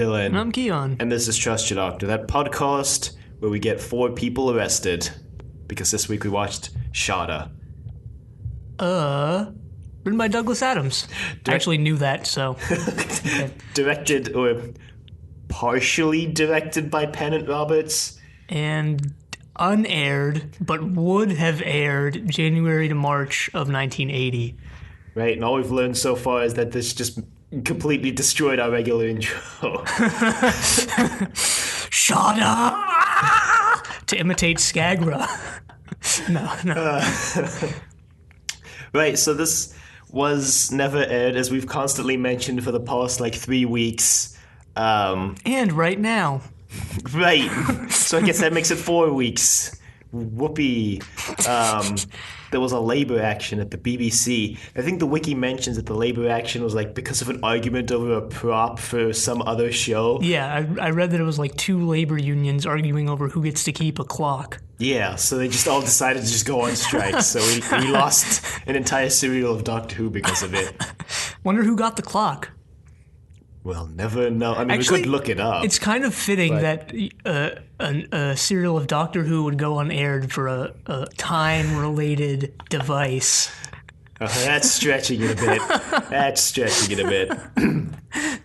Dylan. And I'm Kiyan. And this is Trust Your Doctor, that podcast where we get 4 people arrested. Because this week we watched Shada. Written by Douglas Adams. I actually knew that, so. Okay. Directed, or partially directed by Pennant Roberts. And unaired, but would have aired January to March of 1980. Right, and all we've learned so far is that this just completely destroyed our regular intro. Shada! To imitate Skagra. No. Right, so this was never aired, as we've constantly mentioned for the past, 3 weeks. And right now. Right, so I guess that makes it 4 weeks. Whoopee. There was a labor action at the BBC. I think the wiki mentions that the labor action was because of an argument over a prop for some other show. Yeah, I read that it was 2 labor unions arguing over who gets to keep a clock. Yeah, so they just all decided to just go on strike. So we lost an entire serial of Doctor Who because of it. Wonder who got the clock. We'll never know. I mean, Actually, we could look it up. It's kind of fitting that a serial of Doctor Who would go unaired for a time-related device. That's stretching it a bit.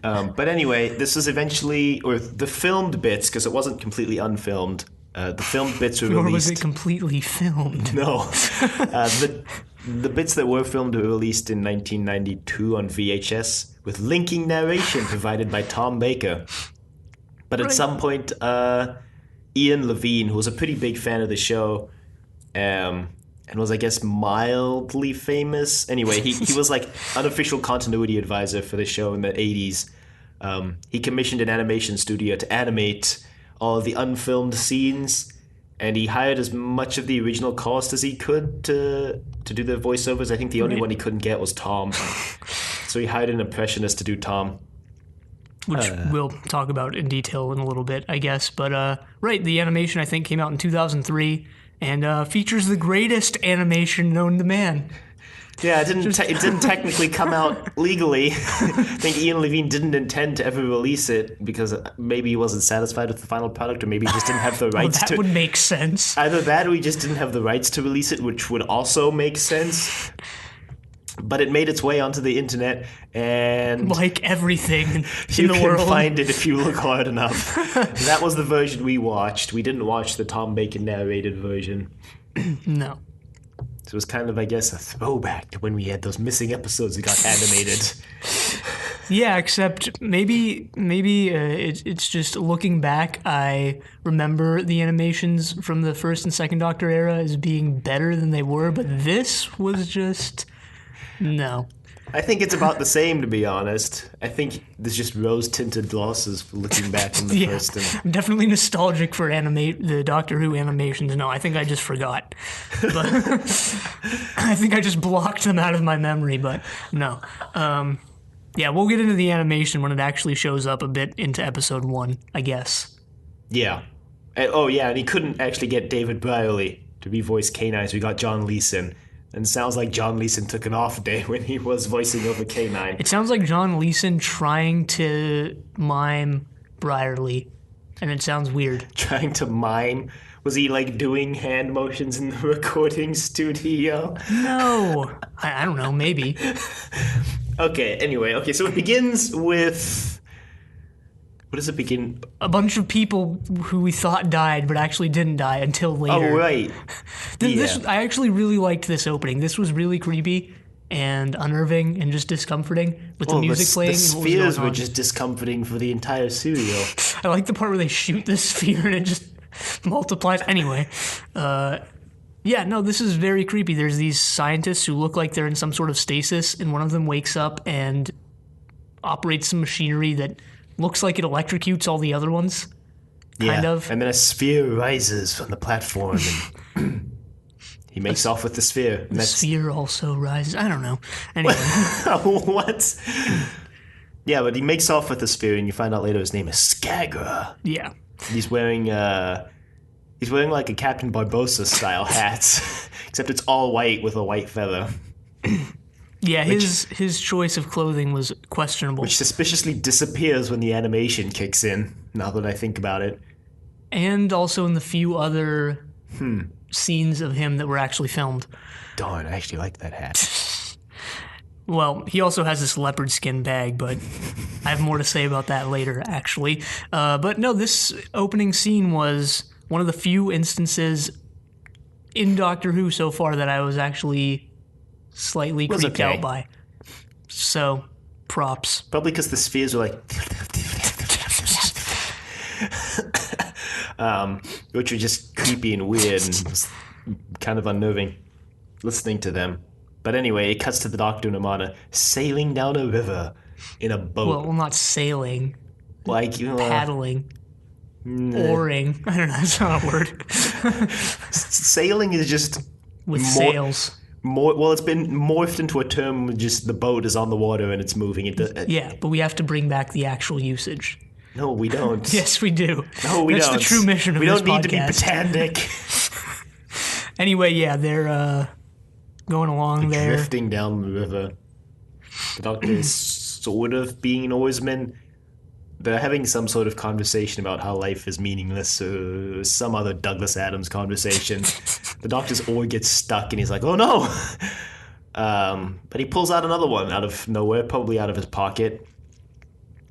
But anyway, this was eventually, or the filmed bits, because it wasn't completely unfilmed. The filmed bits were released. Or was it completely filmed? No. The bits that were filmed were released in 1992 on VHS, with linking narration provided by Tom Baker. But at some point, Ian Levine, who was a pretty big fan of the show, and was, I guess, mildly famous. Anyway, he was unofficial continuity advisor for the show in the 80s. He commissioned an animation studio to animate all of the unfilmed scenes, and he hired as much of the original cast as he could to do the voiceovers. I think the only one he couldn't get was Tom. So he hired an impressionist to do Tom. Which we'll talk about in detail in a little bit, I guess. But, the animation, I think, came out in 2003 and features the greatest animation known to man. Yeah, it didn't technically come out legally. I think Ian Levine didn't intend to ever release it because maybe he wasn't satisfied with the final product, or maybe he just didn't have the rights that would make sense. Either that or he just didn't have the rights to release it, which would also make sense. But it made its way onto the internet, and like everything in you the can world, find it if you look hard enough. That was the version we watched. We didn't watch the Tom Bacon narrated version. No. So it was kind of, I guess, a throwback to when we had those missing episodes that got animated. Yeah, except maybe it's just looking back, I remember the animations from the first and second Doctor era as being better than they were, but this was just... No. I think it's about the same, to be honest. I think there's just rose-tinted glasses for looking back on the first. I'm definitely nostalgic for the Doctor Who animations. No, I think I just forgot. But I think I just blocked them out of my memory, but no. We'll get into the animation when it actually shows up a bit into episode 1, I guess. Yeah. And he couldn't actually get David Brierley to revoice K9, so we got John Leeson. And it sounds like John Leeson took an off day when he was voicing over K9. It sounds like John Leeson trying to mime Brierley, and it sounds weird. Trying to mime? Was he doing hand motions in the recording studio? No. I don't know, maybe. Okay, so it begins with... What does it begin? A bunch of people who we thought died, but actually didn't die until later. Oh, right. I actually really liked this opening. This was really creepy and unnerving and just discomforting with the music playing. The spheres were just discomforting for the entire serial. I like the part where they shoot the sphere and it just multiplies. Anyway, this is very creepy. There's these scientists who look like they're in some sort of stasis, and one of them wakes up and operates some machinery that looks like it electrocutes all the other ones. Kind of. And then a sphere rises from the platform and he makes off with the sphere. And the sphere also rises. I don't know. Anyway. What? Yeah, but he makes off with the sphere and you find out later his name is Skagra. Yeah. He's wearing like a Captain Barbossa style hat, except it's all white with a white feather. Yeah, his choice of clothing was questionable. Which suspiciously disappears when the animation kicks in, now that I think about it. And also in the few other scenes of him that were actually filmed. Darn, I actually like that hat. Well, he also has this leopard skin bag, but I have more to say about that later, actually. But no, this opening scene was one of the few instances in Doctor Who so far that I was actually slightly creeped out by. So, props. Probably because the spheres were like... which were just creepy and weird and kind of unnerving listening to them. But anyway, it cuts to the Doctor and Amana sailing down a river in a boat. Well, not sailing. Like, paddling. Oaring. I don't know, that's not a word. Sailing is just... With sails. Well, it's been morphed into a term with just the boat is on the water and it's moving. Yeah, but we have to bring back the actual usage. No, we don't. Yes, we do. No, we don't. That's the true mission of this podcast. We don't need to be pedantic. Anyway, yeah, they're going along there. Drifting down the river. The Doctor is sort of being an oarsman. They're having some sort of conversation about how life is meaningless, or some other Douglas Adams conversation. The Doctor's oar gets stuck and he's like, oh no! But he pulls out another one out of nowhere, probably out of his pocket.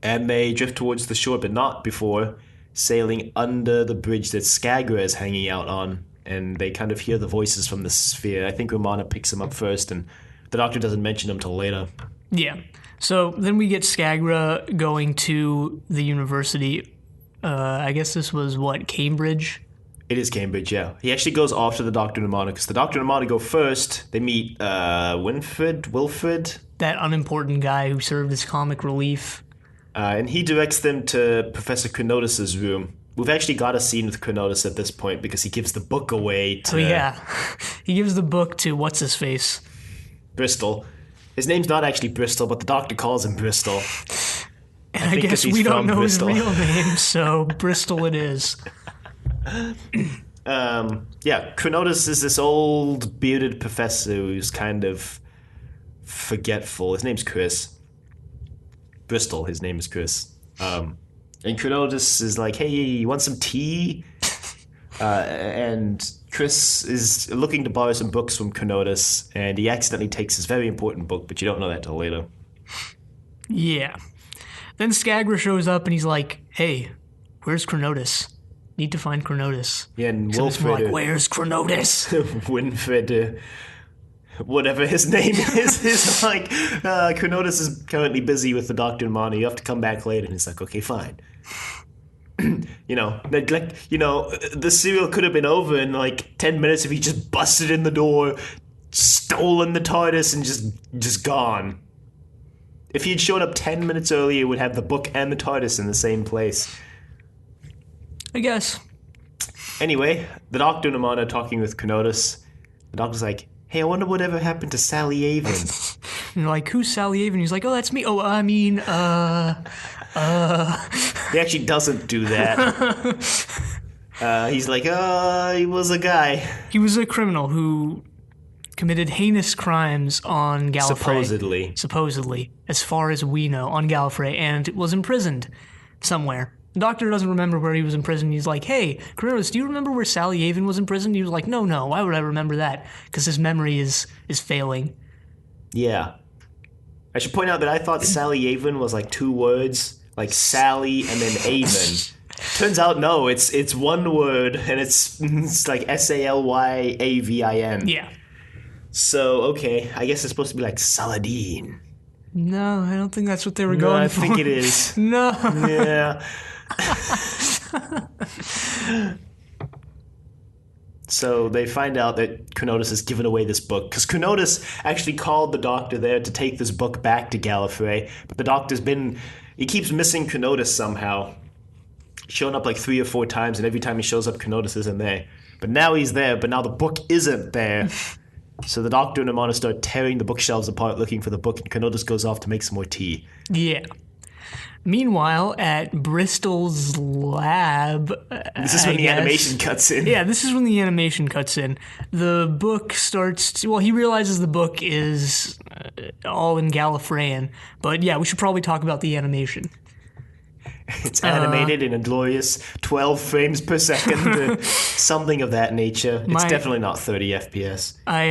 And they drift towards the shore, but not before sailing under the bridge that Skagra is hanging out on. And they kind of hear the voices from the sphere. I think Romana picks them up first, and the Doctor doesn't mention them till later. Yeah. So then we get Skagra going to the university. I guess this was, Cambridge? It is Cambridge, yeah. He actually goes after the Doctor and Romana, because the Doctor and Romana go first. They meet Wilfred? That unimportant guy who served as comic relief. And he directs them to Professor Chronotis' room. We've actually got a scene with Chronotis at this point because he gives the book away to... Oh, yeah. He gives the book to what's-his-face? Bristol. His name's not actually Bristol, but the Doctor calls him Bristol. And I guess we don't know Bristol. His real name, so Bristol it is. Chronotis is this old bearded professor who's kind of forgetful. His name's Chris. Bristol, his name is Chris. And Chronotis is like, hey, you want some tea? And Chris is looking to borrow some books from Chronotis, and he accidentally takes his very important book, but you don't know that till later. Yeah. Then Skagra shows up, and he's like, hey, where's Chronotis? Need to find Chronotis. Yeah, and Wilfred... like, where's Chronotis? Winfred... whatever his name is like, Chronotis is currently busy with the Doctor and Marnie. You have to come back later. And he's like, okay, fine. The serial could have been over in 10 minutes if he just busted in the door, stolen the TARDIS, and just gone. If he had shown up 10 minutes earlier, he would have the book and the TARDIS in the same place. I guess. Anyway, the Doctor and Amanda are talking with Chronotis. The Doctor's like, hey, I wonder whatever happened to Sally Avon. And you're like, who's Sally Avon? He's like, oh, that's me. Oh, I mean, He actually doesn't do that. He's like, he was a guy. He was a criminal who committed heinous crimes on Gallifrey. Supposedly, as far as we know, on Gallifrey, and was imprisoned somewhere. The Doctor doesn't remember where he was imprisoned. He's like, hey, Chronotis, do you remember where Sally Avon was imprisoned? He was like, no, why would I remember that? Because his memory is failing. Yeah. I should point out that I thought Sally Avon was two words, like Sally and then Avon. Turns out, no, it's one word, and it's like Salyavin. Yeah. So, okay, I guess it's supposed to be like Saladin. No, I don't think that's what they were going for. I think it is. No. Yeah. So they find out that Chronotis has given away this book, because Chronotis actually called the Doctor there to take this book back to Gallifrey, but the Doctor's he keeps missing Chronotis somehow. Shown up 3 or 4 times, and every time he shows up, Chronotis isn't there. But now he's there, but now the book isn't there. So the Doctor and Amanda start tearing the bookshelves apart looking for the book, and Chronotis goes off to make some more tea. Yeah. Meanwhile, at Bristol's lab... This is when the animation cuts in. Yeah, this is when the animation cuts in. The book starts... he realizes the book is all in Gallifreyan. But yeah, we should probably talk about the animation. It's animated in a glorious 12 frames per second, or something of that nature. It's definitely not 30 FPS. I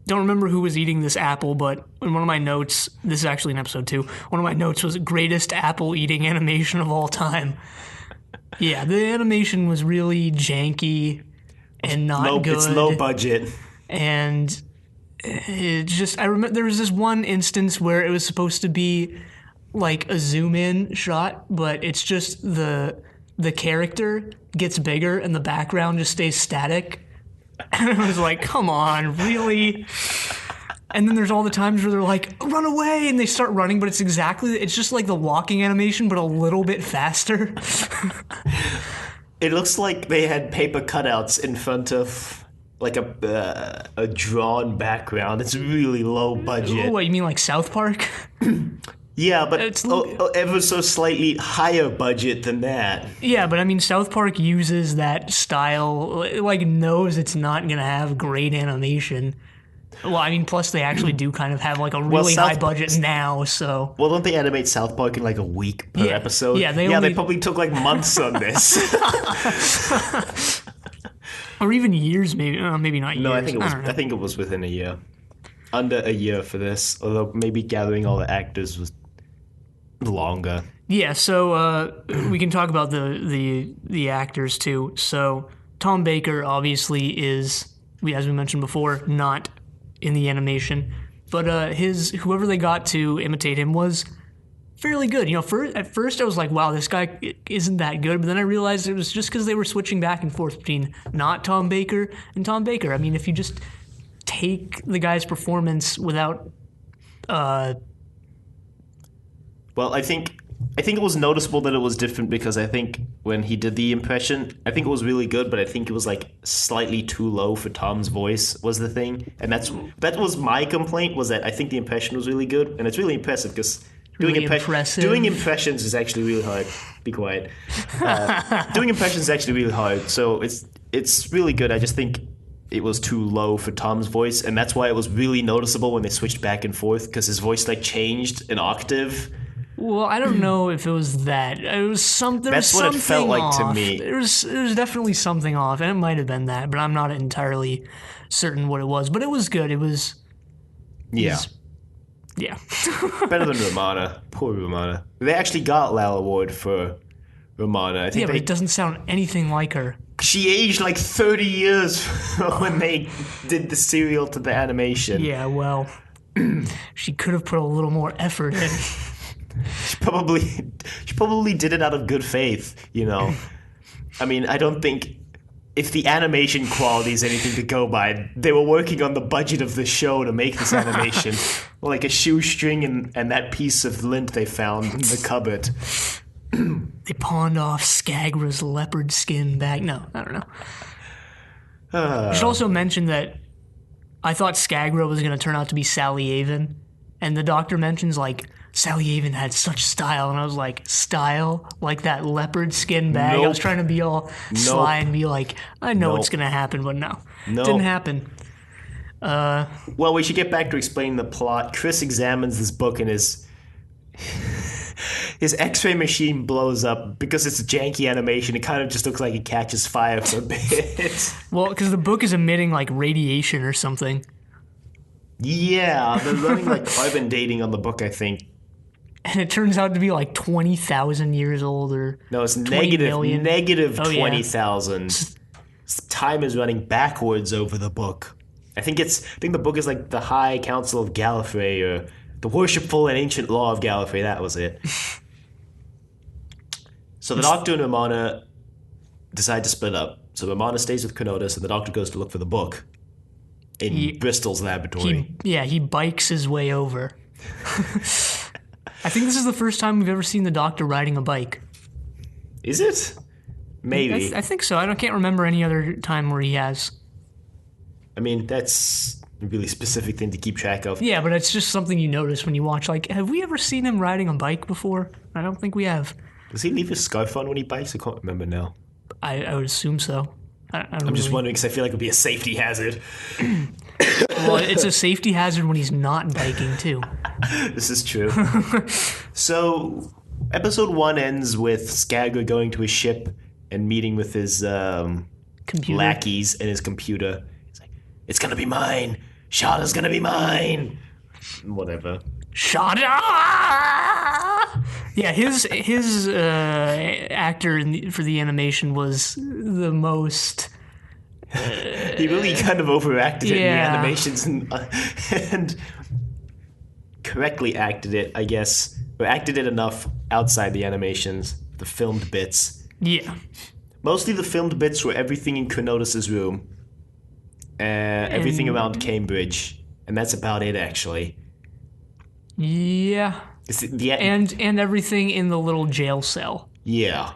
don't remember who was eating this apple, but in one of my notes, this is actually in episode 2, one of my notes was greatest apple eating animation of all time. Yeah, the animation was really janky and not good. It's low budget. And it just, I remember there was this one instance where it was supposed to be like a zoom in shot, but it's just the character gets bigger and the background just stays static. And I was like, come on, really? And then there's all the times where they're like, run away, and they start running, but it's just like the walking animation, but a little bit faster. It looks like they had paper cutouts in front of like a drawn background. It's really low budget. What, you mean like South Park? Yeah, but it's ever so slightly higher budget than that. Yeah, but I mean, South Park uses that style, like knows it's not going to have great animation. Well, I mean, plus they actually do kind of have like a really high budget now, so... Well, don't they animate South Park in like a week per episode? Yeah, they probably took like months on this. Or even years, maybe. Maybe not years. No, I think it was within a year. Under a year for this, although maybe gathering all the actors was longer. Yeah, so we can talk about the actors too. So Tom Baker obviously is, as we mentioned before, not in the animation, but whoever they got to imitate him was fairly good. You know, at first I was like, wow, this guy isn't that good, but then I realized it was just because they were switching back and forth between not Tom Baker and Tom Baker. I mean, if you just take the guy's performance without Well, I think it was noticeable that it was different because I think when he did the impression, I think it was really good, but I think it was like slightly too low for Tom's voice was the thing. And that was my complaint, was that I think the impression was really good, and it's really impressive because doing impressions is actually really hard. Be quiet. Doing impressions is actually really hard, so it's really good. I just think it was too low for Tom's voice, and that's why it was really noticeable when they switched back and forth, because his voice like changed an octave. Well, I don't know if it was that. It was something. That's what it felt like to me. There was definitely something off, and it might have been that, but I'm not entirely certain what it was. But it was good. It was. Yeah. Yeah. Better than Romana. Poor Romana. They actually got Lal Award for Romana. I think but it doesn't sound anything like her. She aged like 30 years when they did the serial to the animation. Yeah, well, she could have put a little more effort in. She probably did it out of good faith, you know. I mean, I don't think if the animation quality is anything to go by, they were working on the budget of the show to make this animation. Like a shoestring and that piece of lint they found in the cupboard. They pawned off Skagra's leopard skin bag. No, I don't know. I should also mention that I thought Skagra was going to turn out to be Sally Avon, and the doctor mentions like Sally Avon had such style, and I was like, style? Like that leopard skin bag? Nope. I was trying to be all sly and be like, I know what's going to happen, but no. Didn't happen. Well, we should get back to explaining the plot. Chris examines this book and his X-ray machine blows up because it's a janky animation. It kind of just looks like it catches fire for a bit. Well, because the book is emitting like radiation or something. Yeah, they're running like carbon dating on the book, I think. And it turns out to be like 20,000 years old, or no, it's negative 20,000. Time is running backwards over the book. I think the book is like the High Council of Gallifrey, or the Worshipful and Ancient Law of Gallifrey. That was it. So the Doctor and Romana decide to split up. So Romana stays with Kenotis, and the Doctor goes to look for the book in Bristol's laboratory. He bikes his way over. I think this is the first time we've ever seen the Doctor riding a bike. Is it? Maybe. I think so. I can't remember any other time where he has. I mean, that's a really specific thing to keep track of. Yeah, but it's just something you notice when you watch. Like, have we ever seen him riding a bike before? I don't think we have. Does he leave his scarf on when he bikes? I can't remember now. I would assume so. I'm just wondering because I feel like it would be a safety hazard. Well, it's a safety hazard when he's not biking, too. This is true. So, episode 1 ends with Skagler going to his ship and meeting with his lackeys and his computer. He's like, it's gonna be mine. Shada's gonna be mine. Whatever. Shada! Yeah, his actor for the animation was the most... He really kind of overacted it in the animations and correctly acted it, I guess. Or acted it enough outside the animations, the filmed bits. Yeah. Mostly the filmed bits were everything in Chronotis' room. Everything around Cambridge. And that's about it, actually. Yeah. And everything in the little jail cell. Yeah.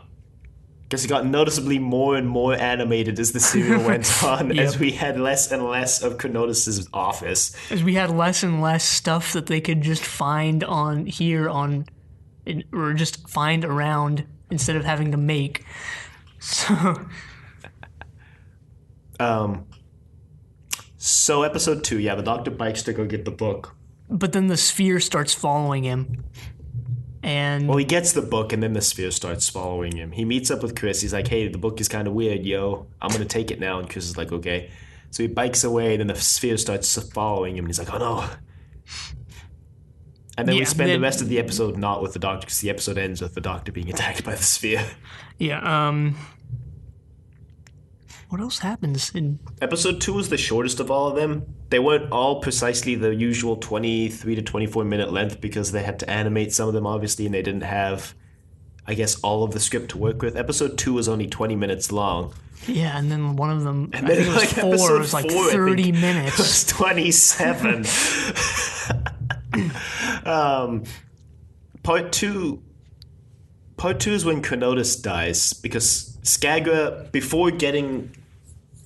Because it got noticeably more and more animated as the serial went on, as we had less and less of Chronotis' office. As we had less and less stuff that they could just find or just find around instead of having to make. So episode 2, the Doctor bikes to go get the book. But then the sphere starts following him. Well, he gets the book, and then the sphere starts following him. He meets up with Chris. He's like, hey, the book is kind of weird, yo. I'm going to take it now. And Chris is like, okay. So he bikes away, and then the sphere starts following him. And he's like, oh, no. And then we spend the rest of the episode not with the Doctor, because the episode ends with the Doctor being attacked by the sphere. Yeah, what else happens in... Episode 2 was the shortest of all of them. They weren't all precisely the usual 23 to 24 minute length because they had to animate some of them, obviously, and they didn't have, I guess, all of the script to work with. Episode 2 was only 20 minutes long. Yeah, and then one of them, I think it was 4, it was like 30 minutes. It was 27. Part 2 is when Chronotis dies, because Skagler, before getting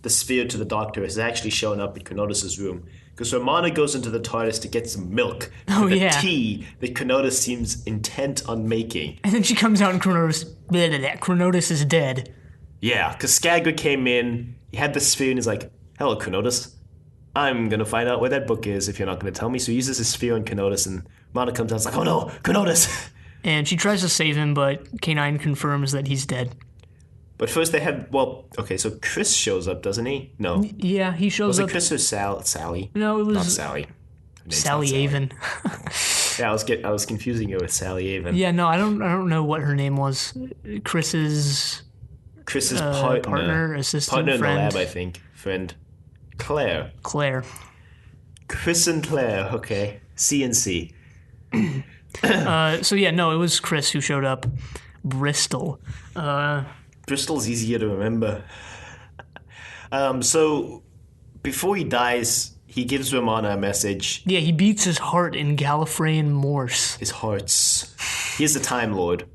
the sphere to the Doctor, has actually shown up in Chronotis' room. Because Romana goes into the TARDIS to get some milk for the tea that Chronotis seems intent on making. And then she comes out and Chronotis is dead. Yeah, because Skagler came in, he had the sphere, and he's like, hello, Chronotis. I'm going to find out where that book is if you're not going to tell me. So he uses his sphere on Chronotis, and Romana comes out and is like, oh no, Chronotis! And she tries to save him, but K9 confirms that he's dead. But first they had, so Chris shows up, doesn't he? No. Yeah, he shows up. Was it Chris or Sally? No, it was... Not Sally. Sally Avon. Yeah, I was confusing her with Sally Avon. Yeah, no, I don't know what her name was. Chris's partner, assistant, partner friend. In the lab, I think. Friend. Claire. Chris and Claire, okay. C&C. So yeah, no, it was Chris who showed up. Bristol. Bristol's easier to remember. So before he dies, he gives Romana a message. Yeah, he beats his heart in Gallifreyan Morse. His hearts. He's the Time Lord.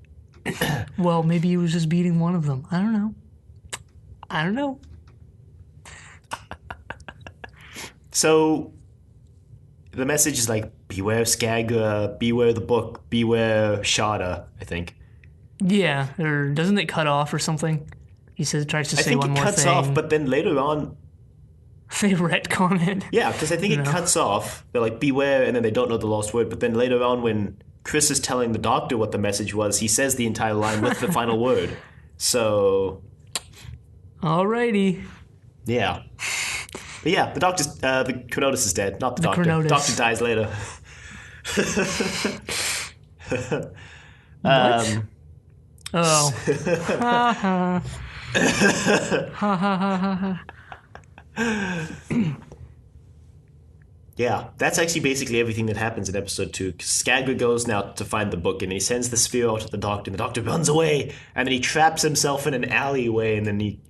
Well, maybe he was just beating one of them. I don't know. So the message is like, beware Skagler, beware the book, beware Shada, I think. Yeah, or doesn't it cut off or something? He tries to say one more thing. I think it cuts off, but then later on... They retcon it. Yeah, because I think it cuts off. They're like, beware, and then they don't know the lost word. But then later on, when Chris is telling the Doctor what the message was, he says the entire line with the final word. So... Alrighty. Yeah. But yeah, the Chronotis is dead, not the Doctor. The Doctor dies later. What? Oh. Ha ha. Ha ha ha ha. Yeah, that's actually basically everything that happens in episode 2. Skagler goes now to find the book, and he sends the sphere out to the Doctor, and the Doctor runs away, and then he traps himself in an alleyway, and then he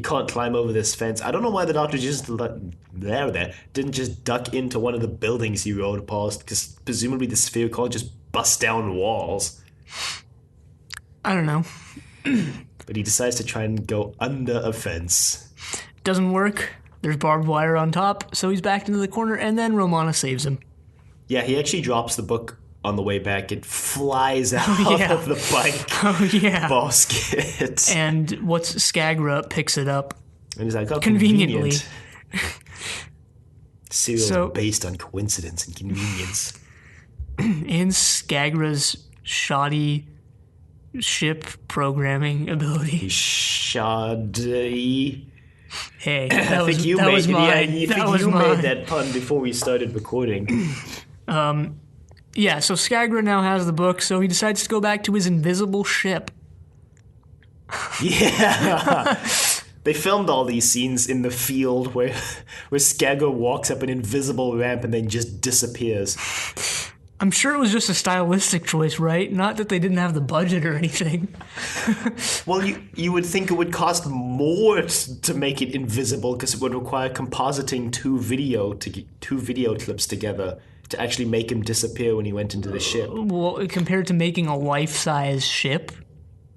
can't climb over this fence. I don't know why the Doctor didn't just duck into one of the buildings he rode past, because presumably the sphere can't just bust down walls. I don't know. But he decides to try and go under a fence. Doesn't work. There's barbed wire on top, so he's backed into the corner, and then Romana saves him. Yeah, he actually drops the book on the way back. It flies out of the bike basket. And Skagler picks it up. And he's like, oh, conveniently. Serials So- based on coincidence and convenience. And Skagra's shoddy ship programming ability. Shada. Hey, I that was think you that made was mine. you that think was you mine. made that pun before we started recording. Yeah, so Skagra now has the book, so he decides to go back to his invisible ship. Yeah. They filmed all these scenes in the field where Skagra walks up an invisible ramp and then just disappears. I'm sure it was just a stylistic choice, right? Not that they didn't have the budget or anything. Well, you would think it would cost more to make it invisible because it would require compositing two video clips together to actually make him disappear when he went into the ship. I Well, compared to making a life-size ship,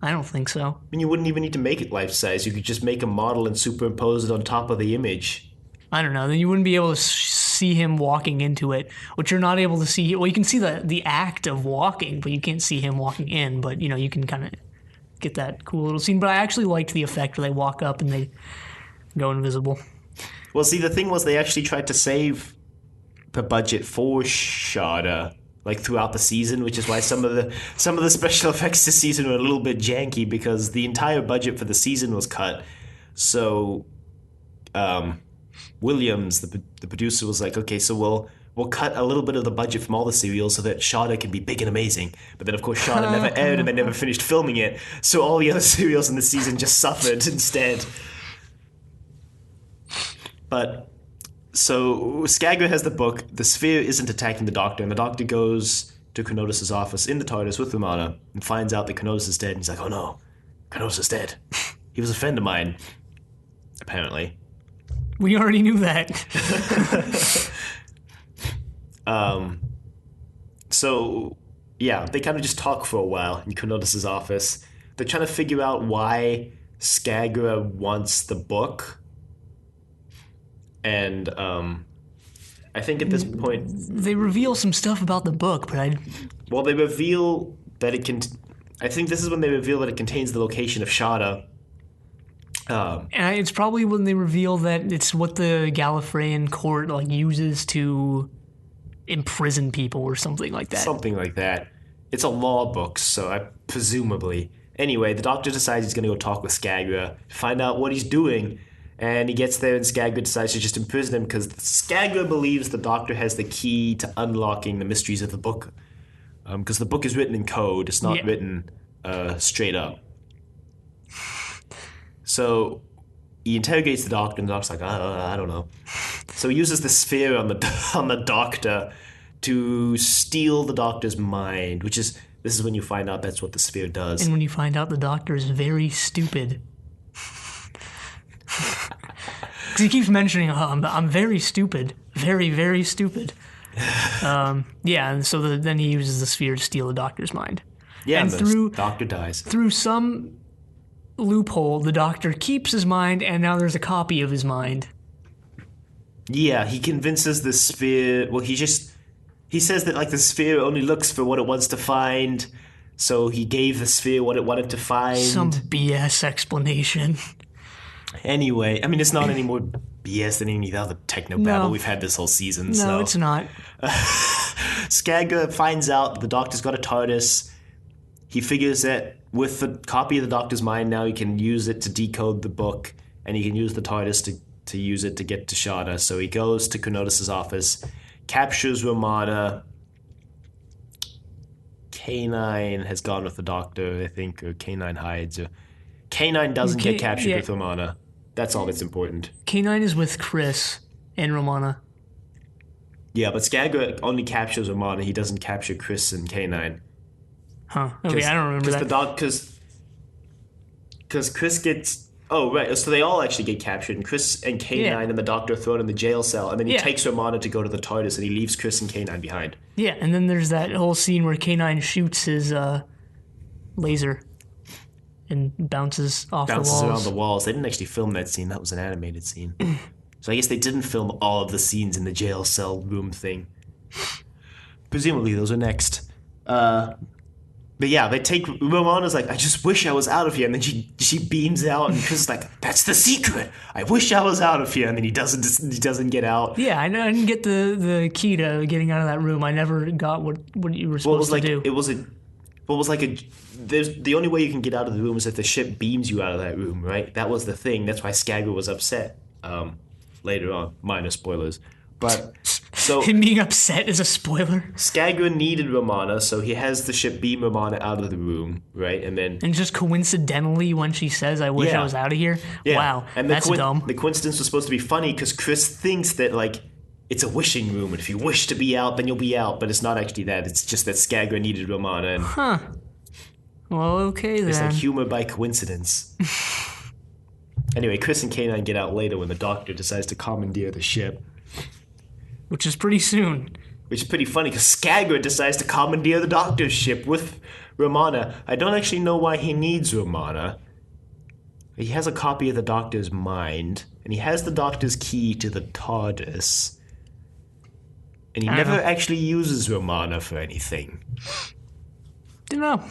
I don't think so. mean, you wouldn't even need to make it life-size. You could just make a model and superimpose it on top of the image. I don't know. Then you wouldn't be able to see him walking into it, which you're not able to see. Well, you can see the act of walking, but you can't see him walking in. But, you can kind of get that cool little scene. But I actually liked the effect where they walk up and they go invisible. Well, see, the thing was they actually tried to save the budget for Shada throughout the season, which is why some of the special effects this season were a little bit janky because the entire budget for the season was cut. So Williams, the producer, was like, okay, so we'll cut a little bit of the budget from all the serials so that Shada can be big and amazing. But then, of course, Shada never aired and they never finished filming it. So all the other serials in the season just suffered instead. But so Skagra has the book. The sphere isn't attacking the Doctor, and the Doctor goes to Kenotis' office in the TARDIS with Romana and finds out that Kenotis is dead. And he's like, oh no, Kenotis is dead. He was a friend of mine, apparently. We already knew that. So, yeah, they kind of just talk for a while in Kenotis' office. They're trying to figure out why Skagra wants the book. And I think at this point... They reveal some stuff about the book, but Well, they reveal that it can... I think this is when they reveal that it contains the location of Shada. And it's probably when they reveal that it's what the Gallifreyan court uses to imprison people or something like that. Something like that. It's a law book, so presumably. Anyway, the Doctor decides he's going to go talk with Skagra, find out what he's doing, and he gets there and Skagra decides to just imprison him because Skagra believes the Doctor has the key to unlocking the mysteries of the book. Because the book is written in code, it's not written straight up. So he interrogates the Doctor, and the Doctor's like, I don't know. So he uses the sphere on the Doctor to steal the Doctor's mind, this is when you find out that's what the sphere does. And when you find out the Doctor is very stupid. Because he keeps mentioning, I'm very stupid. Very, very stupid. And so then he uses the sphere to steal the Doctor's mind. Yeah, and the Doctor dies. Through some loophole, the Doctor keeps his mind, and now there's a copy of his mind. Yeah, he convinces the sphere... Well, he says that, the sphere only looks for what it wants to find, so he gave the sphere what it wanted to find. Some BS explanation. Anyway, I mean, it's not any more BS than any other technobabble we've had this whole season. No, it's not. Skagra finds out that the Doctor's got a TARDIS. He figures that with the copy of the Doctor's mind now, he can use it to decode the book, and he can use the TARDIS to use it to get to Shada. So he goes to Kenotis' office, captures Romana. K9 has gone with the Doctor, I think, or K9 hides. Or K9 doesn't get captured with Romana. That's all that's important. K9 is with Chris and Romana. Yeah, but Skagra only captures Romana. He doesn't capture Chris and K9. Huh. Okay, I don't remember that. Because Chris gets... Oh, right. So they all actually get captured. And Chris and K9 and the Doctor are thrown in the jail cell. And then he takes Romana to go to the TARDIS and he leaves Chris and K9 behind. Yeah, and then there's that whole scene where K9 shoots his laser and bounces off the walls. Bounces around the walls. They didn't actually film that scene. That was an animated scene. So I guess they didn't film all of the scenes in the jail cell room thing. Presumably those are next. But yeah, they take Romana's like, I just wish I was out of here, and then she beams out, and Chris is like, that's the secret. I wish I was out of here, and then he doesn't get out. Yeah, I didn't get the key to getting out of that room. I never got what you were supposed to do. There's the only way you can get out of the room is if the ship beams you out of that room, right? That was the thing. That's why Skagga was upset. Later on, minor spoilers, but so him being upset is a spoiler. Skagga needed Romana, so he has the ship beam Romana out of the room, right? And just coincidentally, when she says, "I wish I was out of here," wow, and that's dumb. The coincidence was supposed to be funny because Chris thinks that like it's a wishing room, and if you wish to be out, then you'll be out. But it's not actually that. It's just that Skagga needed Romana, and well, okay then. It's like humor by coincidence. Anyway, Chris and K9 get out later when the Doctor decides to commandeer the ship. Which is pretty soon. Which is pretty funny, because Skagga decides to commandeer the Doctor's ship with Romana. I don't actually know why he needs Romana. He has a copy of the Doctor's mind, and he has the Doctor's key to the TARDIS. And he never actually uses Romana for anything. Don't know.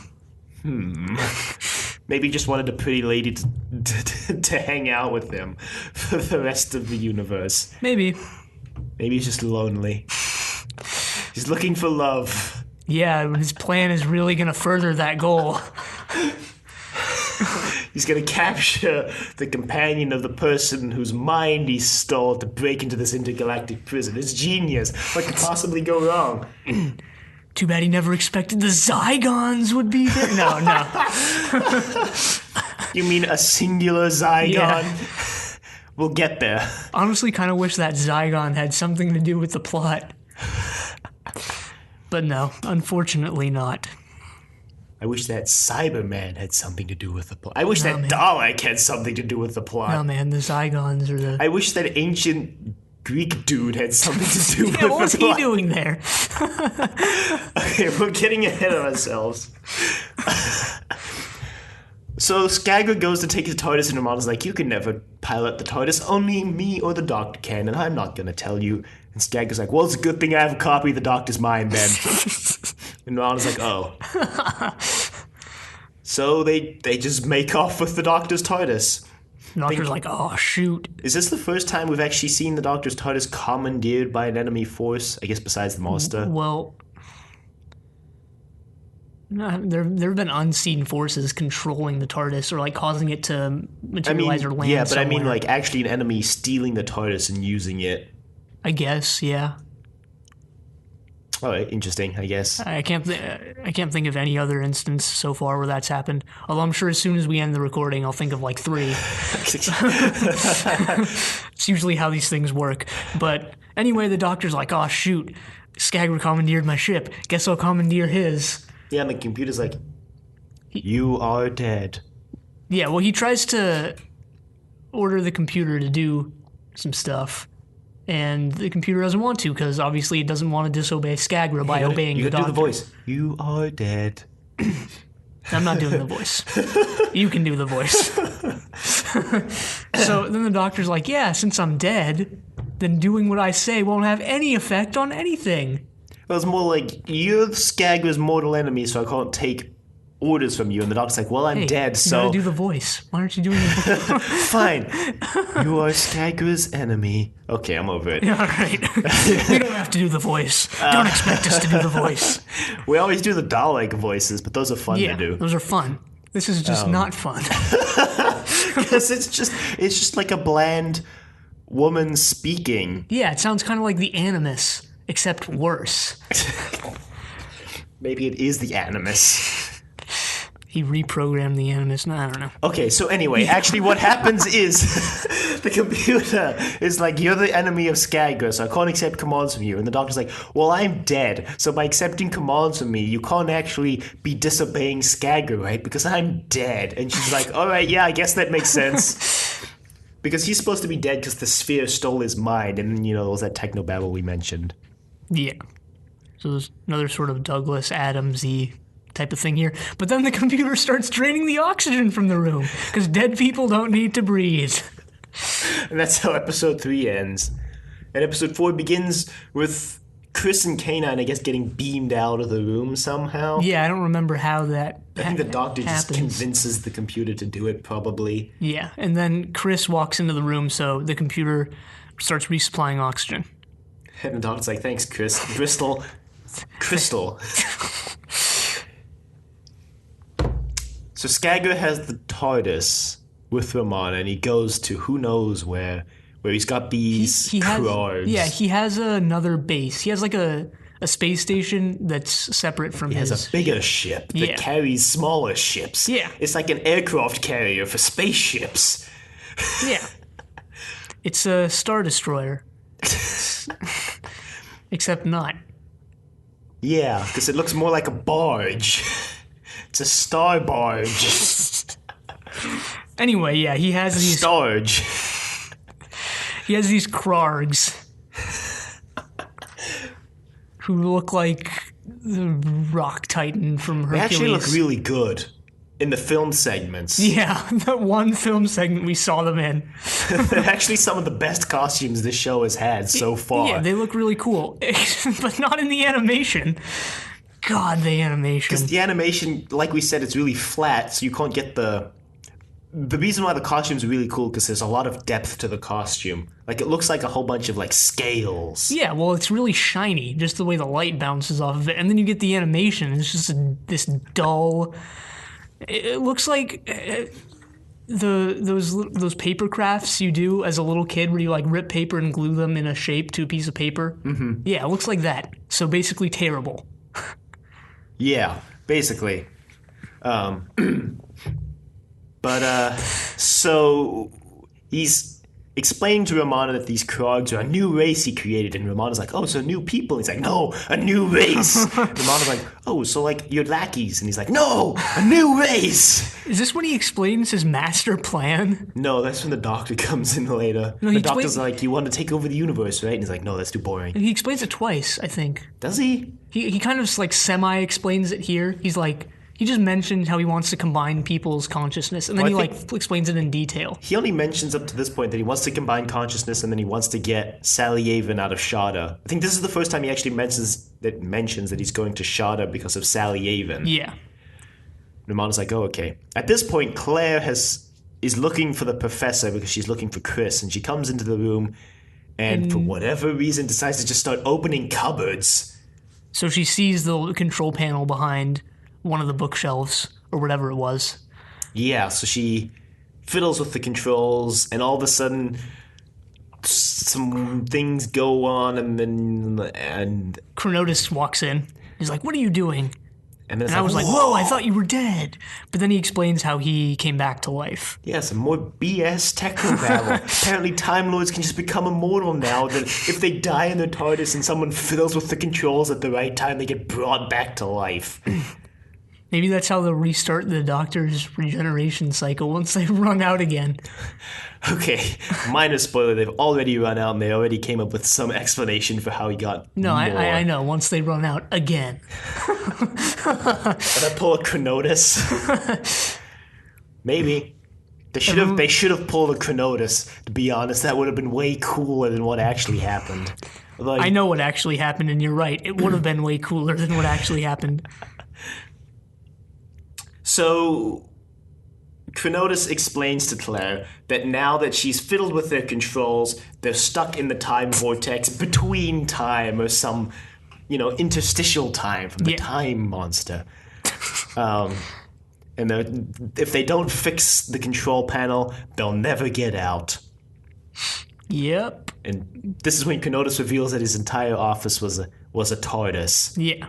Maybe he just wanted a pretty lady to hang out with him for the rest of the universe. Maybe he's just lonely. He's looking for love. Yeah, his plan is really going to further that goal. He's going to capture the companion of the person whose mind he stole to break into this intergalactic prison. It's genius. What could possibly go wrong? Too bad he never expected the Zygons would be there. No. You mean a singular Zygon? Yeah. We'll get there. Honestly, kind of wish that Zygon had something to do with the plot. But no, unfortunately not. I wish that Cyberman had something to do with the plot. I wish that Dalek had something to do with the plot. No, man, the Zygons are the... I wish that ancient Greek dude had something to do with the plot. What was he doing there? Okay, we're getting ahead of ourselves. So Skagga goes to take his TARDIS, and Romana's like, you can never pilot the TARDIS, only me or the Doctor can, and I'm not going to tell you. And Skagga's like, well, it's a good thing I have a copy of the Doctor's mind then. And Romana's like, oh. So they just make off with the Doctor's TARDIS. The Doctor's like, oh, shoot. Is this the first time we've actually seen the Doctor's TARDIS commandeered by an enemy force? I guess besides the Master. Well... No, there have been unseen forces controlling the TARDIS or like causing it to materialize or land. Yeah, but somewhere. I mean like actually an enemy stealing the TARDIS and using it. I guess, yeah. All right, interesting. I guess I can't think of any other instance so far where that's happened. Although I'm sure as soon as we end the recording, I'll think of like 3. It's usually how these things work. But anyway, the Doctor's like, "Oh shoot, Skagga commandeered my ship. Guess I'll commandeer his." Yeah, and the computer's like, you are dead. Yeah, well, he tries to order the computer to do some stuff, and the computer doesn't want to, because obviously it doesn't want to disobey Skagga by obeying the Doctor. You do the voice. You are dead. I'm not doing the voice. You can do the voice. So then the Doctor's like, yeah, since I'm dead, then doing what I say won't have any effect on anything. Well, it's more like, you're Skagga's mortal enemy, so I can't take orders from you. And the Doctor's like, well, I'm dead, so... You gotta do the voice. Why aren't you doing the voice? Fine. You are Skagga's enemy. Okay, I'm over it. All right. We don't have to do the voice. Don't expect us to do the voice. We always do the Dalek voices, but those are fun to do. Those are fun. This is just not fun. Because it's just like a bland woman speaking. Yeah, it sounds kind of like the Animus. Except worse. Maybe it is the Animus. He reprogrammed the Animus. No, I don't know. Okay, so anyway, actually what happens is the computer is like, you're the enemy of Skagga, so I can't accept commands from you. And the Doctor's like, well, I'm dead, so by accepting commands from me, you can't actually be disobeying Skagga, right? Because I'm dead. And she's like, all right, yeah, I guess that makes sense. Because he's supposed to be dead because the sphere stole his mind, and, there was that technobabble we mentioned. Yeah. So there's another sort of Douglas Adams-y type of thing here. But then the computer starts draining the oxygen from the room, because dead people don't need to breathe. And that's how episode 3 ends. And episode 4 begins with Chris and K9, I guess, getting beamed out of the room somehow. Yeah, I don't remember how that I think the doctor just happens. convinces the computer to do it, probably. Yeah, and then Chris walks into the room, so the computer starts resupplying oxygen. And the doctor's like, thanks, Chris. Crystal. So Skagger has the TARDIS with Romana, and he goes to who knows where he's got these Krogs. Yeah, he has another base. He has like a space station that's separate from his. He has a bigger ship that carries smaller ships. Yeah. It's like an aircraft carrier for spaceships. Yeah. It's a Star Destroyer. Except not. Yeah, because it looks more like a barge. It's a star barge. Anyway, yeah, he has these... Starge. He has these Krogs who look like the Rock Titan from Hercules. They actually look really good in the film segments. Yeah, the one film segment we saw them in. They're actually some of the best costumes this show has had so far. Yeah, they look really cool, but not in the animation. God, the animation. Because the animation, like we said, it's really flat, so you can't get the... The reason why the costumes are really cool because there's a lot of depth to the costume. Like, it looks like a whole bunch of, like, scales. Yeah, well, it's really shiny, just the way the light bounces off of it. And then you get the animation, it's just this dull... It looks like those paper crafts you do as a little kid where you, like, rip paper and glue them in a shape to a piece of paper. Mm-hmm. Yeah, it looks like that. So basically terrible. Yeah, basically. So he's explaining to Romana that these Krogs are a new race he created, and Romana's like, oh, so new people? He's like, no, a new race. Romana's like, oh, so like you're lackeys? And he's like, no, a new race. Is this when he explains his master plan? No, that's when the doctor comes in later. No, the doctor's like, you want to take over the universe, right? And he's like, no, that's too boring. He explains it twice, I think. Does he? He kind of like semi-explains it here. He's like... He just mentioned how he wants to combine people's consciousness, and then he explains it in detail. He only mentions up to this point that he wants to combine consciousness, and then he wants to get Sally Avon out of Shada. I think this is the first time he actually mentions that he's going to Shada because of Sally Avon. Yeah. Romana's like, oh, okay. At this point, Claire is looking for the professor because she's looking for Chris, and she comes into the room, and for whatever reason decides to just start opening cupboards. So she sees the control panel behind one of the bookshelves, or whatever it was. Yeah, so she fiddles with the controls, and all of a sudden, some things go on, and Chronotis walks in. He's like, what are you doing? And I was like, whoa, I thought you were dead. But then he explains how he came back to life. Yeah, some more BS technobabble. Apparently Time Lords can just become immortal now, that if they die in their TARDIS and someone fiddles with the controls at the right time, they get brought back to life. Maybe that's how they'll restart the Doctor's regeneration cycle once they run out again. Okay, minor spoiler, they've already run out and they already came up with some explanation for how he got No, more. I know, once they run out again. Did I pull a Chronotis? Maybe. They should have pulled a Chronotis, to be honest. That would have been way cooler than what actually happened. Although I know what actually happened, and you're right. It would have been way cooler than what actually happened. So, Chronotis explains to Claire that now that she's fiddled with their controls, they're stuck in the time vortex between time or some, interstitial time from the time monster. And if they don't fix the control panel, they'll never get out. Yep. And this is when Chronotis reveals that his entire office was a TARDIS. Yeah.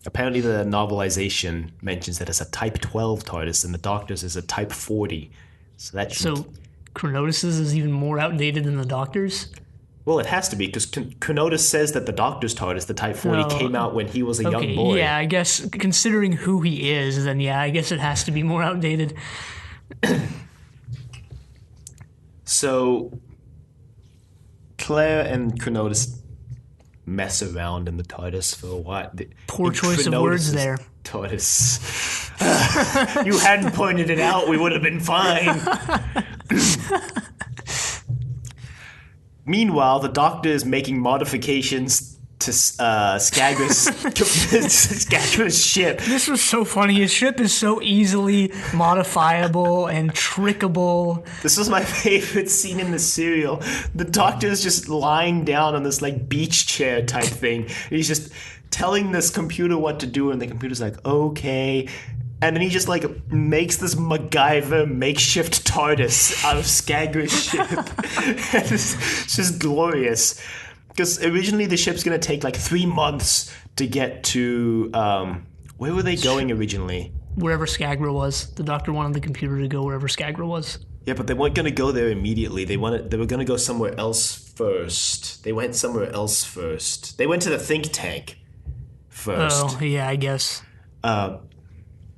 Apparently the novelization mentions that it's a Type 12 TARDIS and the Doctor's is a Type 40. So Chronotis's is even more outdated than the Doctor's? Well, it has to be, because Chronotis says that the Doctor's TARDIS, the Type 40, came out when he was a young boy. Yeah, I guess, considering who he is, then yeah, I guess it has to be more outdated. So, Claire and Chronotis mess around in the TARDIS for a while. Poor choice of words there. TARDIS. You hadn't pointed it out, we would have been fine. Meanwhile, the Doctor is making modifications to Skagra's ship. This was so funny. His ship is so easily modifiable and trickable. This was my favorite scene in the serial. The Doctor is just lying down on this like beach chair type thing. He's just telling this computer what to do, and the computer's like, okay. And then he just like makes this MacGyver makeshift TARDIS out of Skagra's ship. And it's just glorious. Because originally the ship's going to take like 3 months to get to... where were they going originally? Wherever Skagra was. The Doctor wanted the computer to go wherever Skagra was. Yeah, but they weren't going to go there immediately. They were going to go somewhere else first. They went somewhere else first. They went to the think tank first. Oh, yeah, I guess.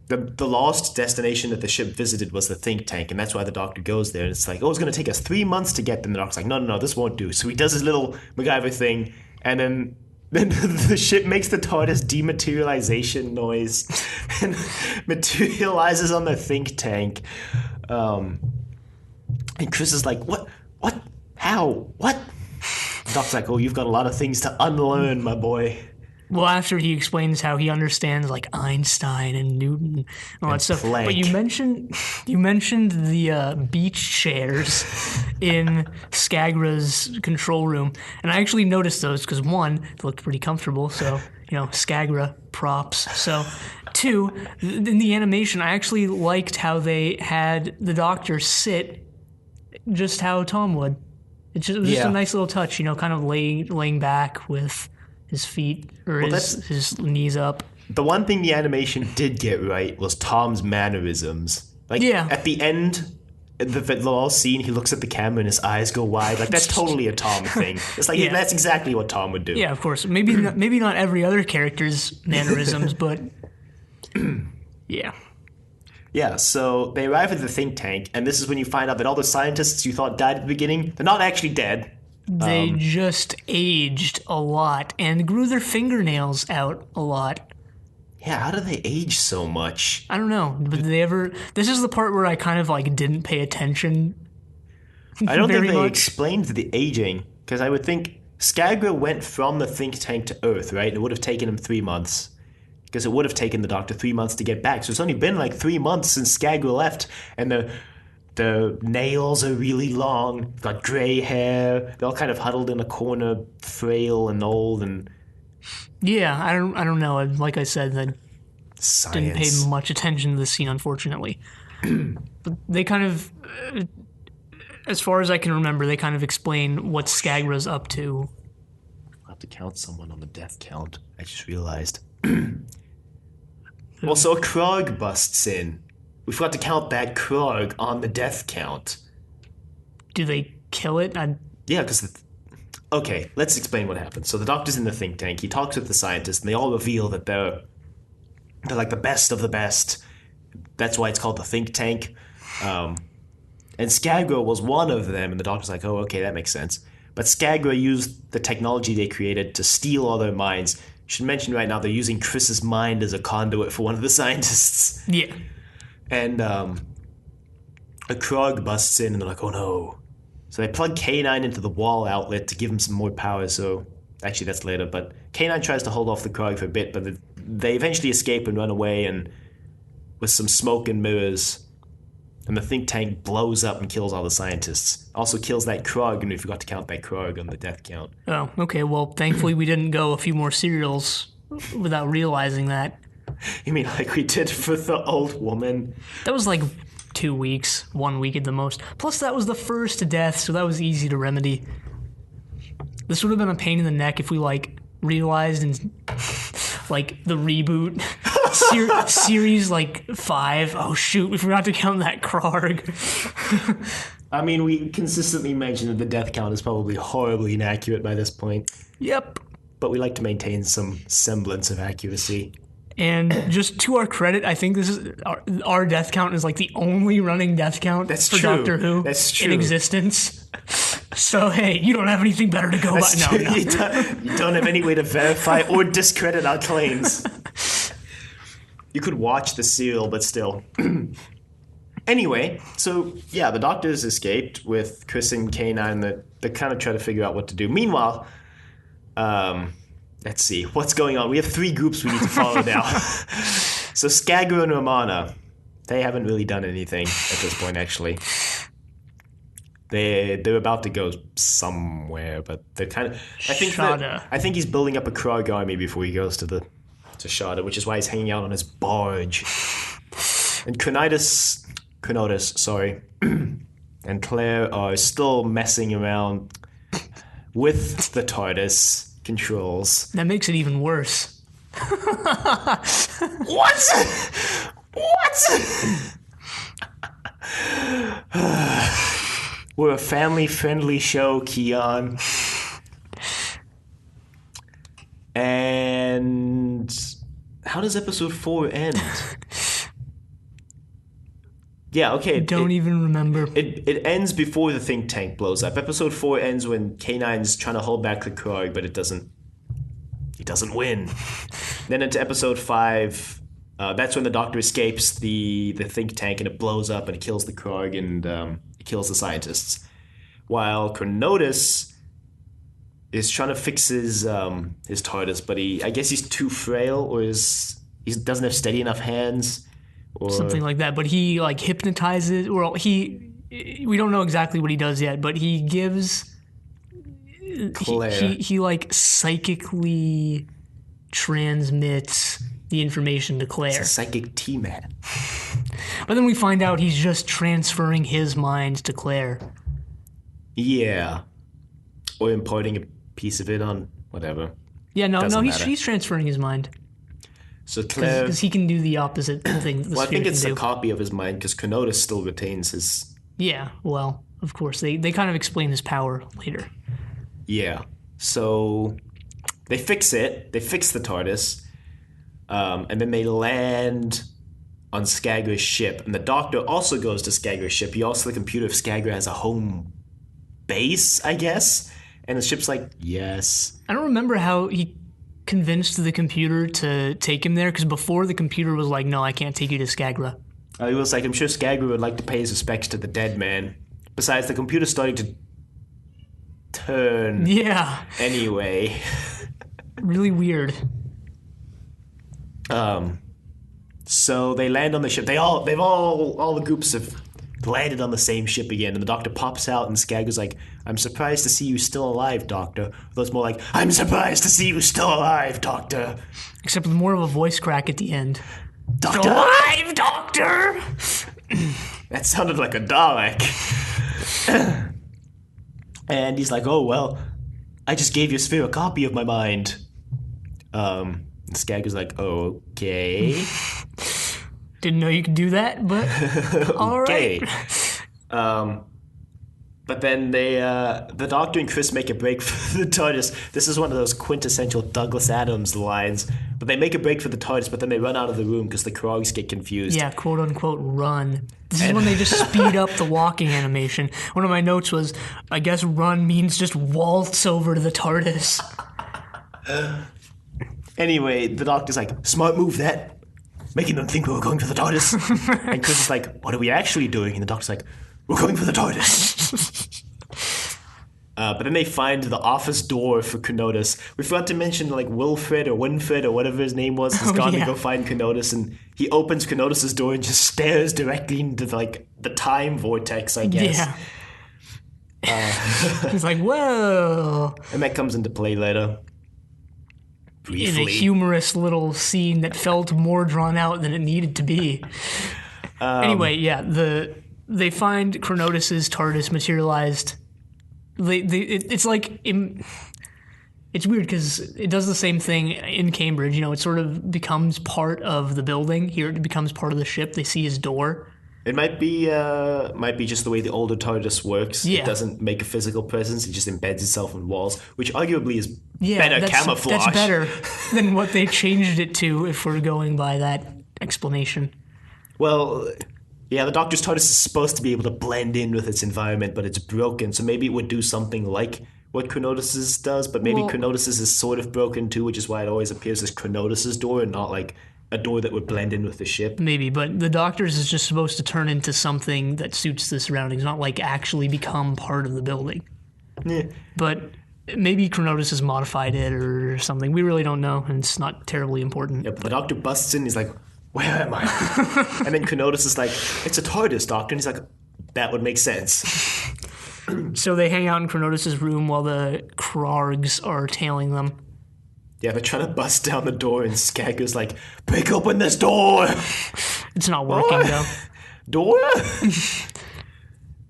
The last destination that the ship visited was the think tank, and that's why the Doctor goes there. And it's like, oh, it's going to take us 3 months to get there. And the Doctor's like, no, this won't do. So he does his little MacGyver thing, and then the ship makes the TARDIS dematerialization noise and materializes on the think tank. And Chris is like, what, how, what? The Doctor's like, oh, you've got a lot of things to unlearn, my boy. Well, after he explains how he understands like Einstein and Newton and all that stuff. Planck. But you mentioned the beach chairs in Skagra's control room, and I actually noticed those because one, they looked pretty comfortable. So Skagra props. So 2, in the animation, I actually liked how they had the Doctor sit just how Tom would. It was just a nice little touch, kind of laying back with his feet or his knees up. The one thing the animation did get right was Tom's mannerisms. Like at the end, the last scene, he looks at the camera and his eyes go wide. Like that's totally a Tom thing. It's like that's exactly what Tom would do. Yeah, of course. Maybe not every other character's mannerisms, but yeah. Yeah, so they arrive at the think tank, and this is when you find out that all the scientists you thought died at the beginning, they're not actually dead. They just aged a lot and grew their fingernails out a lot. Yeah, how do they age so much? I don't know. But this is the part where I kind of like didn't pay attention. I don't think they much. explained the aging, because I would think Skagra went from the think tank to Earth, right? It would have taken him 3 months. Because it would have taken the Doctor 3 months to get back. So it's only been like 3 months since Skagra left, and the nails are really long, got gray hair, they're all kind of huddled in a corner, frail and old, and... Yeah, I don't know. Like I said, I Science. didn't pay much attention to the scene, unfortunately. But they kind of, as far as I can remember, they kind of explain what Skagra's up to. I'll have to count someone on the death count, I just realized. Also, a Krog busts in. We forgot to count that Krog on the death count. Do they kill it? Yeah, because... Okay, let's explain what happened. So the Doctor's in the think tank. He talks with the scientists, and they all reveal that they're like the best of the best. That's why it's called the think tank. And Skagra was one of them, and the Doctor's like, oh, okay, that makes sense. But Skagra used the technology they created to steal all their minds. You should mention right now they're using Chris's mind as a conduit for one of the scientists. Yeah. And a Krog busts in, and they're like, oh no. So they plug K9 into the wall outlet to give him some more power, so... Actually, that's later, but K9 tries to hold off the Krog for a bit, but they eventually escape and run away, and with some smoke and mirrors, and the think tank blows up and kills all the scientists. Also kills that Krog, and we forgot to count that Krog on the death count. Oh, okay, well, thankfully we didn't go a few more serials without realizing that. You mean like we did for the old woman? That was like 2 weeks, 1 week at the most. Plus, that was the first death, so that was easy to remedy. This would have been a pain in the neck if we, like, realized in, like, the reboot series, like, 5. Oh, shoot, we forgot to count that Krog. I mean, we consistently mention that the death count is probably horribly inaccurate by this point. Yep. But we like to maintain some semblance of accuracy. And just to our credit, I think this is our death count is like the only running death count for Doctor Who in existence. So hey, you don't have anything better to go by. No. You don't have any way to verify or discredit our claims. You could watch the serial, but still. Anyway, so yeah, the doctors escaped with Chris and K9. They kind of try to figure out what to do. Meanwhile, let's see what's going on. We have 3 groups we need to follow now. So Skagger and Romana, they haven't really done anything at this point. Actually, they're about to go somewhere, but they're kind of. I think he's building up a Krog army before he goes to Shada, which is why he's hanging out on his barge. And Cronotus, and Claire are still messing around with the TARDIS controls. That makes it even worse. What? We're a family-friendly show, Kiyan. And how does episode 4 end? Yeah, okay. Don't even remember. It ends before the think tank blows up. Episode 4 ends when K9's trying to hold back the Krog, but he doesn't win. Then into episode 5, that's when the Doctor escapes the think tank and it blows up and it kills the Krog and it kills the scientists. While Cronotus is trying to fix his TARDIS, but I guess he's too frail or he doesn't have steady enough hands. Or something like that, but he like hypnotizes. Well, we don't know exactly what he does yet, but he gives Claire. He like psychically transmits the information to Claire. It's a psychic T-Man. But then we find out he's just transferring his mind to Claire. Yeah, or imparting a piece of it on whatever. Yeah, no, he's transferring his mind. So Claire, because he can do the opposite thing. That the I think it's a copy of his mind because Cronotus still retains his. Yeah, well, of course they kind of explain his power later. Yeah, so they fix it. They fix the TARDIS, and then they land on Skagger's ship. And the Doctor also goes to Skagger's ship. He also the computer if Skagger has a home base, I guess. And the ship's like, yes. I don't remember how he convinced the computer to take him there, because before the computer was like, no, I can't take you to Skagra. He was like, I'm sure Skagger would like to pay his respects to the dead man. Besides, the computer's starting to turn. Yeah. Anyway. Really weird. So they land on the ship. All the groups have landed on the same ship again, and the Doctor pops out, and Skagger's like, I'm surprised to see you still alive, Doctor. Though it's more like, I'm surprised to see you still alive, Doctor. Except with more of a voice crack at the end. Doctor! Alive, Doctor! That sounded like a Dalek. And he's like, oh, well, I just gave your sphere a copy of my mind. Skagger's like, okay. Didn't know you could do that, but all right. But then the Doctor and Chris make a break for the TARDIS. This is one of those quintessential Douglas Adams lines. But they make a break for the TARDIS, but then they run out of the room because the Krogs get confused. Yeah, quote unquote run. This is when they just speed up the walking animation. One of my notes was, I guess run means just waltz over to the TARDIS. Anyway, the Doctor's like, smart move that. Making them think we were going for the TARDIS. And Chris is like, what are we actually doing? And the Doctor's like, we're going for the TARDIS. But then they find the office door for Cronotus. We forgot to mention like Wilfred or Winfred or whatever his name was has gone to go find Cronotus, and he opens Cronotus's door and just stares directly into like the time vortex, I guess. Yeah. He's like, whoa. And that comes into play later. Briefly. In a humorous little scene that felt more drawn out than it needed to be. Anyway, yeah, they find Cronotus's TARDIS materialized. It's like it's weird because it does the same thing in Cambridge. You know, it sort of becomes part of the building. Here, it becomes part of the ship. They see his door. It might be just the way the older TARDIS works. Yeah. It doesn't make a physical presence. It just embeds itself in walls, which arguably is better camouflage. That's better than what they changed it to, if we're going by that explanation. Well, yeah, the Doctor's TARDIS is supposed to be able to blend in with its environment, but it's broken, so maybe it would do something like what Cronotus's does, but maybe Cronotus's is sort of broken too, which is why it always appears as Cronotus's door and not like a door that would blend in with the ship. Maybe, but the Doctor's is just supposed to turn into something that suits the surroundings, not like actually become part of the building. Yeah. But maybe Chronotis has modified it or something. We really don't know, and it's not terribly important. Yep, the Doctor busts in, he's like, where am I? And then Chronotis is like, it's a TARDIS, Doctor. And he's like, that would make sense. So they hang out in Chronotis' room while the Krargs are tailing them. Yeah, they're trying to bust down the door, and Skagga's like, break open this door! It's not working, though. Door?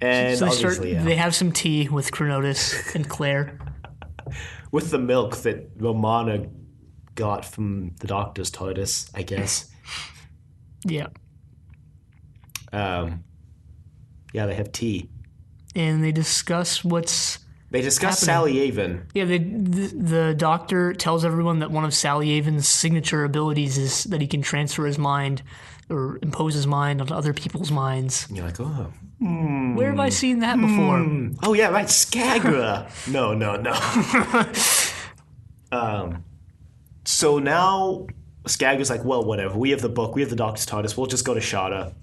And So obviously, yeah. they have some tea with Chronotis and Claire. With the milk that Romana got from the Doctor's TARDIS, I guess. Yeah. Yeah, they have tea. And they discuss what's... They discuss happening. Sally Avon. Yeah, the Doctor tells everyone that one of Sally Avon's signature abilities is that he can transfer his mind or impose his mind onto other people's minds. And you're like, oh. Where have I seen that before? Oh, yeah, right, Skagga. No. So now Skagga's like, well, whatever. We have the book. We have the Doctor's TARDIS. We'll just go to Shada.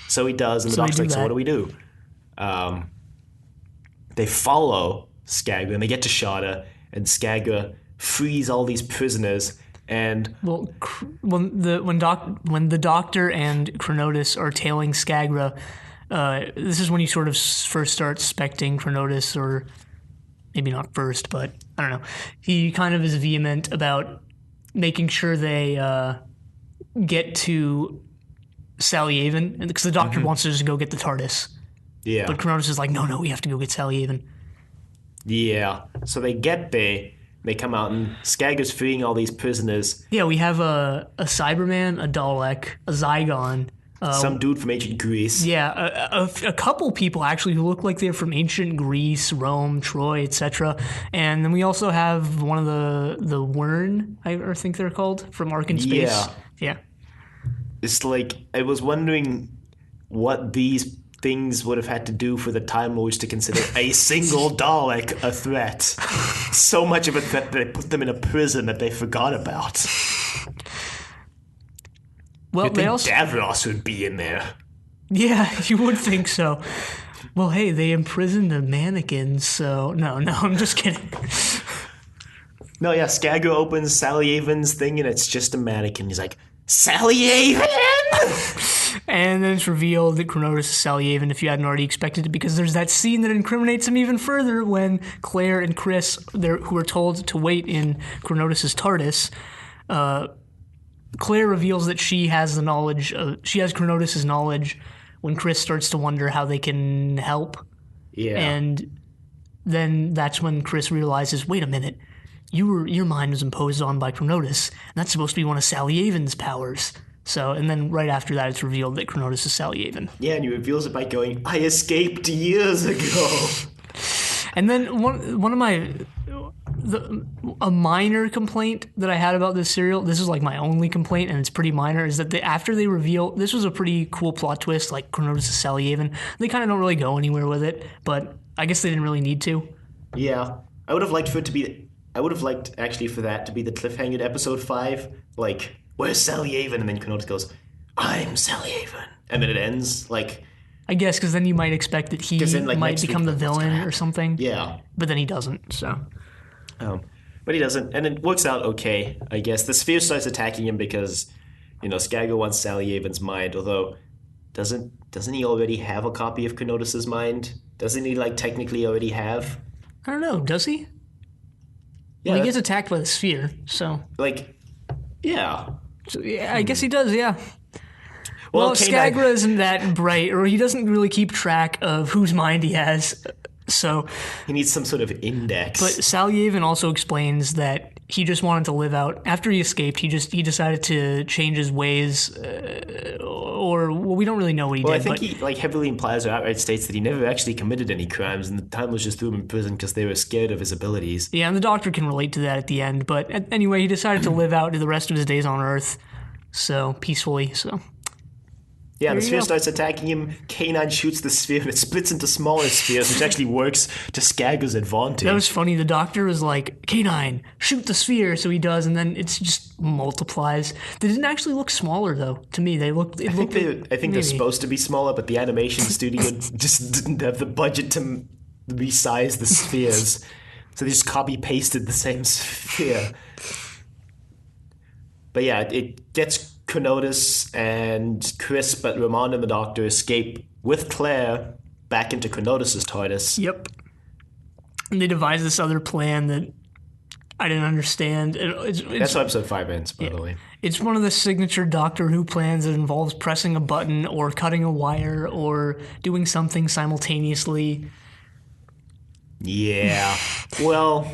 So he does, and the So they Doctor's do like, so that. what do we do? They follow Skagga, and they get to Shada, and Skagga frees all these prisoners, and... Well, when the Doctor and Chronotis are tailing Skagga, this is when you sort of first start suspecting Chronotis, or maybe not first, but I don't know. He kind of is vehement about making sure they get to Sally Avon, because the Doctor wants to just go get the TARDIS. Yeah. But Chronotis is like, no, we have to go get Sally Avon. Yeah. So they get there, they come out, and Skagga's freeing all these prisoners. Yeah, we have a Cyberman, a Dalek, a Zygon. Some dude from ancient Greece. Yeah, a couple people actually who look like they're from ancient Greece, Rome, Troy, etc. And then we also have one of the Wern, I think they're called, from Ark in Space. Yeah. It's like, I was wondering what these things would have had to do for the Time Lords to consider a single Dalek a threat. So much of a threat that they put them in a prison that they forgot about. Well, You'd think Davros would be in there. Yeah, you would think so. Well, hey, they imprisoned a mannequin, so... No, I'm just kidding. No, yeah, Skagga opens Sally Avon's thing, and it's just a mannequin. He's like, Sally Avon! And then it's revealed that Chronotis is Sally Avon, if you hadn't already expected it, because there's that scene that incriminates him even further when Claire and Chris, who are told to wait in Chronotis' TARDIS, Claire reveals that she has the knowledge, she has Chronotis' knowledge when Chris starts to wonder how they can help. Yeah. And then that's when Chris realizes, wait a minute, your mind was imposed on by Chronotis, and that's supposed to be one of Sally Avon's powers. So, and then right after that, it's revealed that Chronotis is Sally Avon. Yeah, and he reveals it by going, I escaped years ago. And then one of my... a minor complaint that I had about this serial, this is like my only complaint, and it's pretty minor, is that after they reveal, this was a pretty cool plot twist, like Chronotis is Sally Avon. They kind of don't really go anywhere with it, but I guess they didn't really need to. Yeah. I would have liked actually for that to be the cliffhanger to episode 5. Like, where's Sally Avon? And then Chronotis goes, I'm Sally Avon. And then it ends, like... I guess, because then you might expect that he then, like, might next become week, the what's gonna villain or happen? something. Yeah. But then he doesn't, so... But he doesn't, and it works out okay, I guess. The sphere starts attacking him because, Skagga wants Sally Avon's mind, although doesn't he already have a copy of Chronotis' mind? Doesn't he, technically already have? I don't know, does he? Yeah, Well, he gets attacked by the sphere, so... yeah. So, yeah, I guess he does, yeah. Well, Well, Skagga isn't that bright, or he doesn't really keep track of whose mind he has, so... He needs some sort of index. But Sally Avon also explains that he just wanted to live out. After he escaped, he decided to change his ways, we don't really know what he did. I think he heavily implies or outright states that he never actually committed any crimes, and the Time was just threw him in prison because they were scared of his abilities. Yeah, and the Doctor can relate to that at the end. But anyway, he decided to live out the rest of his days on Earth, so peacefully. So Yeah, There the you sphere go. starts attacking him. K9 shoots the sphere and it splits into smaller spheres, which actually works to Skagger's advantage. That was funny. The doctor was like, K9, shoot the sphere. So he does, and then it just multiplies. They didn't actually look smaller, though, to me. I think they're maybe. supposed to be smaller, but the animation studio just didn't have the budget to resize the spheres. So they just copy-pasted the same sphere. But yeah, it gets Chronotis and Chris, but Ramon and the Doctor escape with Claire back into Chronotis' TARDIS. Yep. And they devise this other plan that I didn't understand. That's how episode 5 ends, by the way. It's one of the signature Doctor Who plans that involves pressing a button or cutting a wire or doing something simultaneously. Yeah. Well,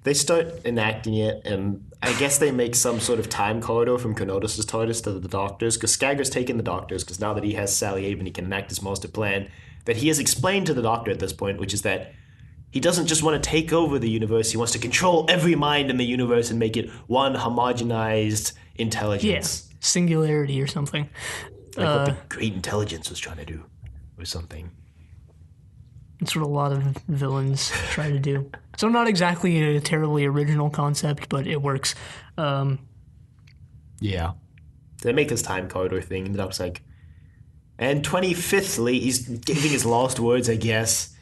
they start enacting it, and I guess they make some sort of time corridor from Chronotis' TARDIS to the Doctor's, because Skagger's taken the Doctor's, because now that he has Sally Avon, he can enact his master plan that he has explained to the Doctor at this point, which is that he doesn't just want to take over the universe, he wants to control every mind in the universe and make it one homogenized intelligence. Yeah, singularity or something. Like what the Great Intelligence was trying to do, or something. It's what a lot of villains try to do. So not exactly a terribly original concept, but it works. Yeah. They make this time corridor thing, and the Doc's like, and 25thly, he's giving his last words, I guess.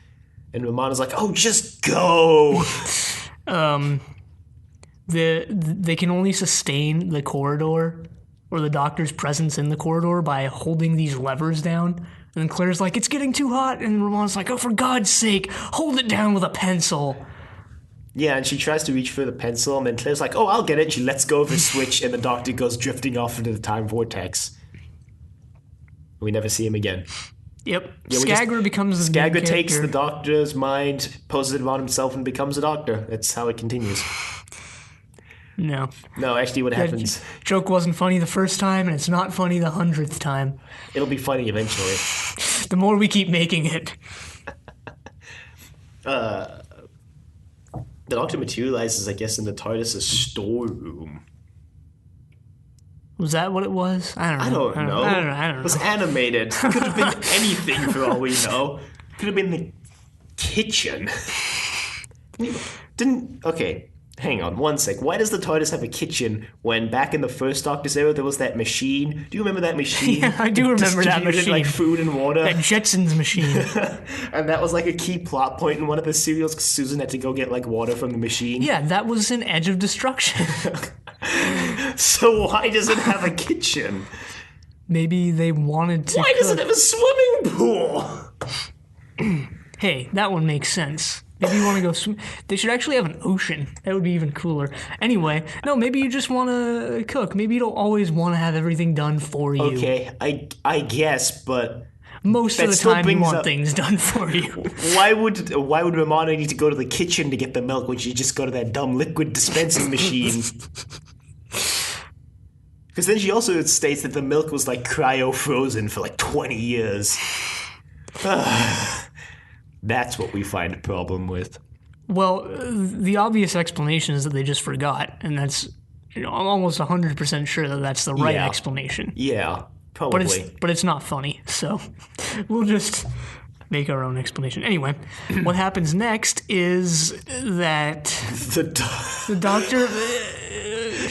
And Romana's like, oh, just go! They can only sustain the corridor or the Doctor's presence in the corridor by holding these levers down. And then Claire's like, it's getting too hot. And Ramon's like, oh, for God's sake, hold it down with a pencil. Yeah, and she tries to reach for the pencil, and then Claire's like, oh, I'll get it. And she lets go of the switch, and the Doctor goes drifting off into the time vortex. We never see him again. Yep. Yeah, Skagger becomes the main Skagger takes character. the Doctor's mind, poses it on himself, and becomes a Doctor. That's how it continues. No. No, actually what happens, Joke wasn't funny the first time, and it's not funny the 100th time. it'll be funny eventually. The more we keep making it. The Doctor materializes, I guess, in the TARDIS' storeroom. Was that what it was? I don't know. I don't know. It was animated. Could have been anything for all we know. Could have been the kitchen. Okay, hang on one sec. Why does the TARDIS have a kitchen when back in the first Doctor's era there was that machine? Do you remember that machine? Yeah, I do remember that Distributed, machine. like food and water. That Jetsons machine. And that was like a key plot point in one of the serials because Susan had to go get like water from the machine. Yeah, that was an edge of destruction. So why does it have a kitchen? Maybe they wanted to. Why does it have a swimming pool? Hey, that one makes sense. Maybe you want to go swim. They should actually have an ocean. That would be even cooler. Anyway, no, maybe you just want to cook. Maybe you don't always want to have everything done for you. Okay, I guess, but Most of that the still time you brings want up- things done for you. why would Romana need to go to the kitchen to get the milk when she just go to that dumb liquid dispensing machine? Because then she also states that the milk was like cryo-frozen for like 20 years. That's what we find a problem with. Well, the obvious explanation is that they just forgot, and that's, I'm almost 100% sure that that's the right Yeah. explanation. Yeah, probably. But it's not funny, so we'll just make our own explanation. Anyway, what happens next is that the Doctor,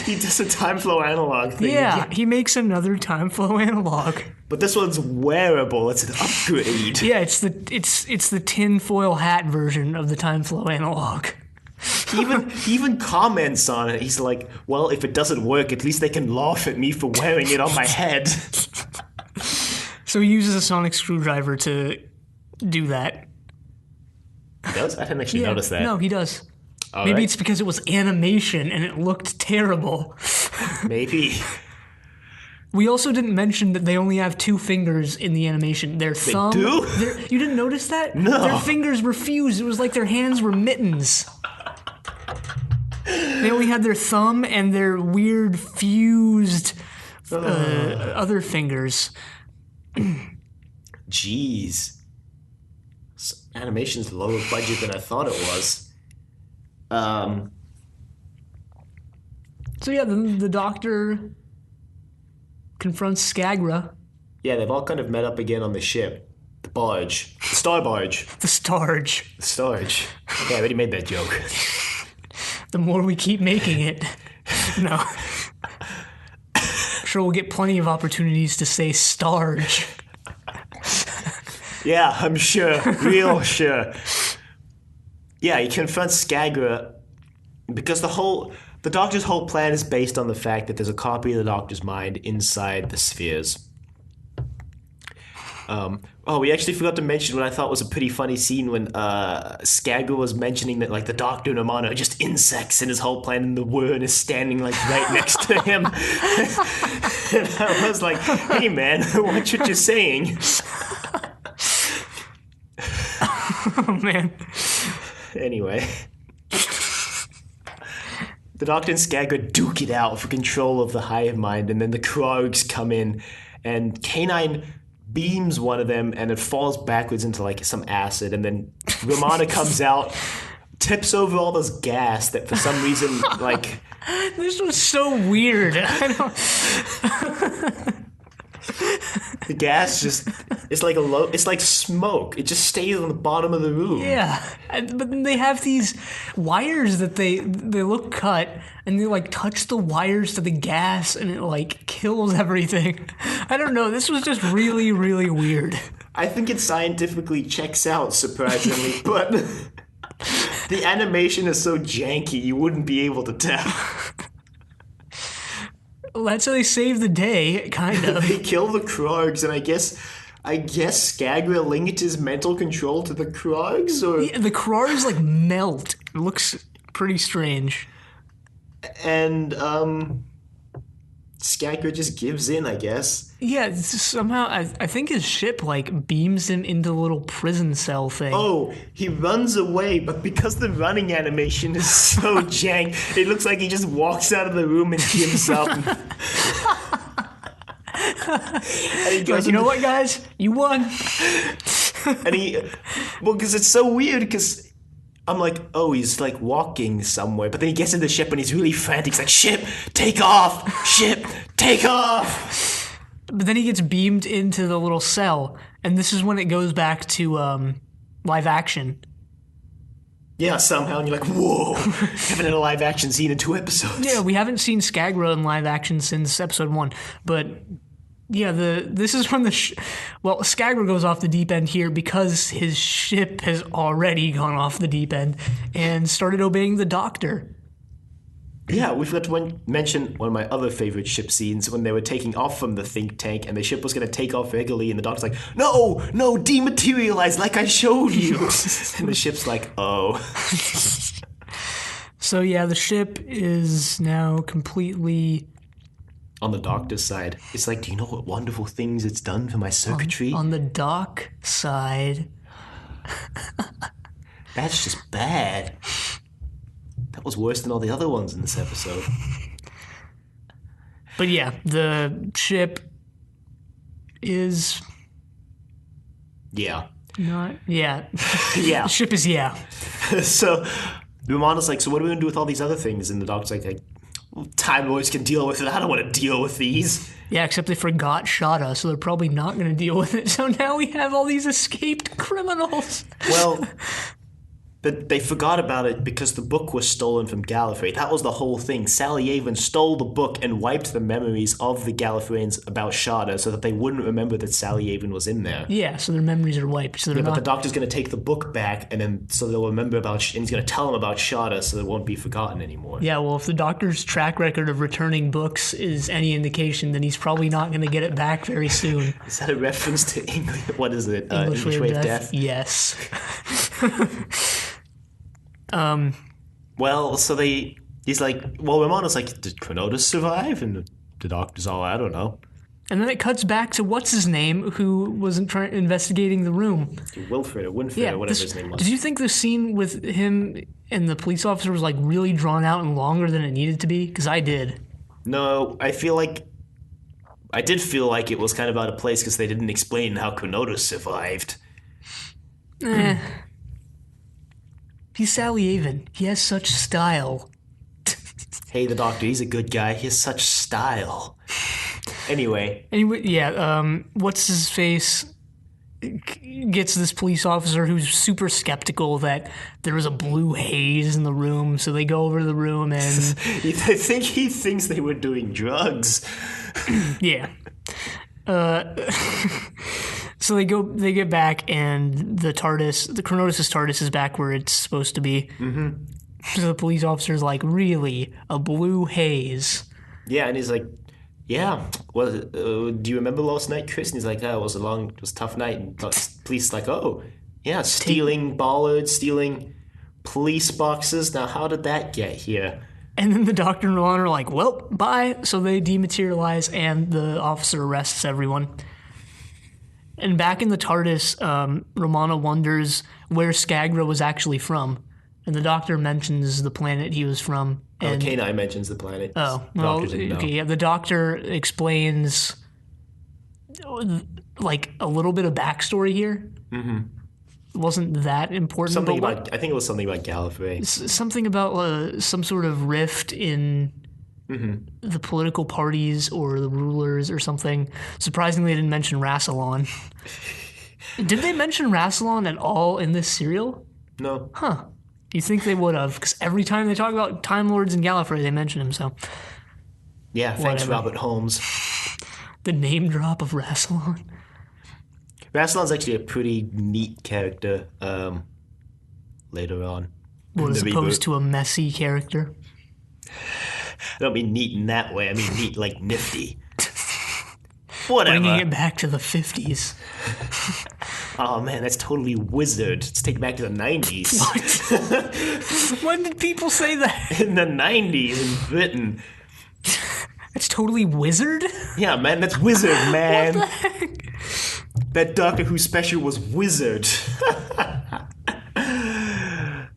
He does a time flow analog thing. yeah, he makes another time flow analog. But this one's wearable. It's an upgrade. Yeah, it's the tinfoil hat version of the time flow analog. He even comments on it. He's like, well, if it doesn't work, at least they can laugh at me for wearing it on my head. So he uses a sonic screwdriver to do that. He does? I didn't actually notice that. No, he does. All Maybe right. it's because it was animation and it looked terrible. Maybe. We also didn't mention that they only have 2 fingers in the animation. Their thumb. do? You didn't notice that? No. Their fingers were fused. It was like their hands were mittens. They only had their thumb and their weird fused other fingers. Jeez. Animation's lower budget than I thought it was. So yeah, the Doctor confronts Skagra Yeah, they've all kind of met up again on the ship. The barge. The star barge. The Starge. The Starge. Yeah, I already made that joke. The more we keep making it, no. Sure, we'll get plenty of opportunities to say Starge. Yeah, I'm sure. Real sure. Yeah, he confronts Skagra because the Doctor's whole plan is based on the fact that there's a copy of the Doctor's mind inside the spheres. We actually forgot to mention what I thought was a pretty funny scene when Skagra was mentioning that like the Doctor and Romana are just insects in his whole plan, and the Wern is standing like right next to him. And I was like, "Hey man, watch what you're saying." Oh, man. Anyway. The Doctor and Skagra duke it out for control of the hive mind, and then the Krogs come in, and K9 beams one of them, and it falls backwards into like some acid, and then Romana comes out, tips over all this gas that for some reason, like... This was so weird. The gas just... It's like smoke. It just stays on the bottom of the room. Yeah, but then they have these wires that they look cut, and they like touch the wires to the gas, and it like kills everything. I don't know. This was just really, really weird. I think it scientifically checks out, surprisingly, but the animation is so janky you wouldn't be able to tell. Well, that's how they save the day, kind of. They kill the Krogs, and I guess Skagra linked his mental control to the Krogs, or... Yeah, the Krogs, like, melt. It looks pretty strange. And, Skagra just gives in, I guess. Yeah, somehow, I think his ship, like, beams him into the little prison cell thing. Oh, he runs away, but because the running animation is so jank, it looks like he just walks out of the room and gives up. And he goes, you know what, guys? You won. Because it's so weird, because I'm like, oh, he's like walking somewhere, but then he gets in the ship and he's really frantic. He's like, ship, take off! Ship, take off! But then he gets beamed into the little cell, and this is when it goes back to live action. Yeah, somehow, and you're like, whoa, haven't had a live action scene in 2 episodes. Yeah, we haven't seen Skagra in live action since episode 1, but yeah, this is when Skagra goes off the deep end here because his ship has already gone off the deep end and started obeying the Doctor. Yeah, we forgot to mention one of my other favorite ship scenes when they were taking off from the think tank and the ship was going to take off regularly, and the Doctor's like, no, dematerialize like I showed you. And the ship's like, oh. So yeah, the ship is now completely... On the Doctor's side. It's like, do you know what wonderful things it's done for my circuitry? On the dock side. That's just bad. That was worse than all the other ones in this episode. But yeah, the ship is... Yeah. Not... Yeah. Yeah. The ship is yeah. So, Romana's like, so what are we going to do with all these other things? And the Doctor's like Time Lords can deal with it. I don't want to deal with these. Yeah, except they forgot Shada, so they're probably not going to deal with it. So now we have all these escaped criminals. Well... But they forgot about it because the book was stolen from Gallifrey. That was the whole thing. Sally Avon stole the book and wiped the memories of the Gallifreyans about Shada so that they wouldn't remember that Sally Avon was in there. Yeah, so their memories are wiped. So but the Doctor's going to take the book back, and then so they'll remember about, and he's going to tell them about Shada so it won't be forgotten anymore. Yeah, well, if the Doctor's track record of returning books is any indication, then he's probably not going to get it back very soon. Is that a reference to English? What is it? English Way of Death? Yes. Well, so he's like, well, Romana's like, did Cronotus survive? And the Doctor's all, I don't know. And then it cuts back to what's his name, who wasn't investigating the room. Wilfred or Winfred or whatever his name was. Did you think the scene with him and the police officer was like really drawn out and longer than it needed to be? Because I did. No, I did feel like it was kind of out of place because they didn't explain how Cronotus survived. He's Sally Avon. He has such style. Hey, the Doctor, he's a good guy. He has such style. Anyway, what's his face gets this police officer who's super skeptical that there was a blue haze in the room, so they go over to the room and I think he thinks they were doing drugs. yeah. So they get back, and the Chronotis' TARDIS is back where it's supposed to be. Mm-hmm. So the police officer's like, really? A blue haze? Yeah, and he's like, yeah, well, do you remember last night, Chris? And he's like, oh, it was a tough night. And the police like, oh, yeah, stealing bollards, stealing police boxes. Now, how did that get here? And then the Doctor and Romana are like, well, bye. So they dematerialize, and the officer arrests everyone. And back in the TARDIS, Romana wonders where Skagra was actually from. And the Doctor mentions the planet he was from. And K9 mentions the planet. Oh, well, okay, yeah. The Doctor explains, like, a little bit of backstory here. Mm-hmm. It wasn't that important. I think it was something about Gallifrey. Something about some sort of rift in the political parties or the rulers or something. Surprisingly, they didn't mention Rassilon. Did they mention Rassilon at all in this serial? No. Huh. You think they would have, because every time they talk about Time Lords and Gallifrey, they mention him, so. Yeah, thanks, whatever. Robert Holmes. The name drop of Rassilon. Rassilon's actually a pretty neat character later on. What, as opposed to a messy character? I don't mean neat in that way. I mean neat like nifty. Whatever. Bringing it back to the 50s. Oh man, that's totally wizard. Let's take it back to the 90s. What? When did people say that? In the 90s in Britain. That's totally wizard? Yeah, man, that's wizard, man. What the heck? That Doctor Who special was wizard.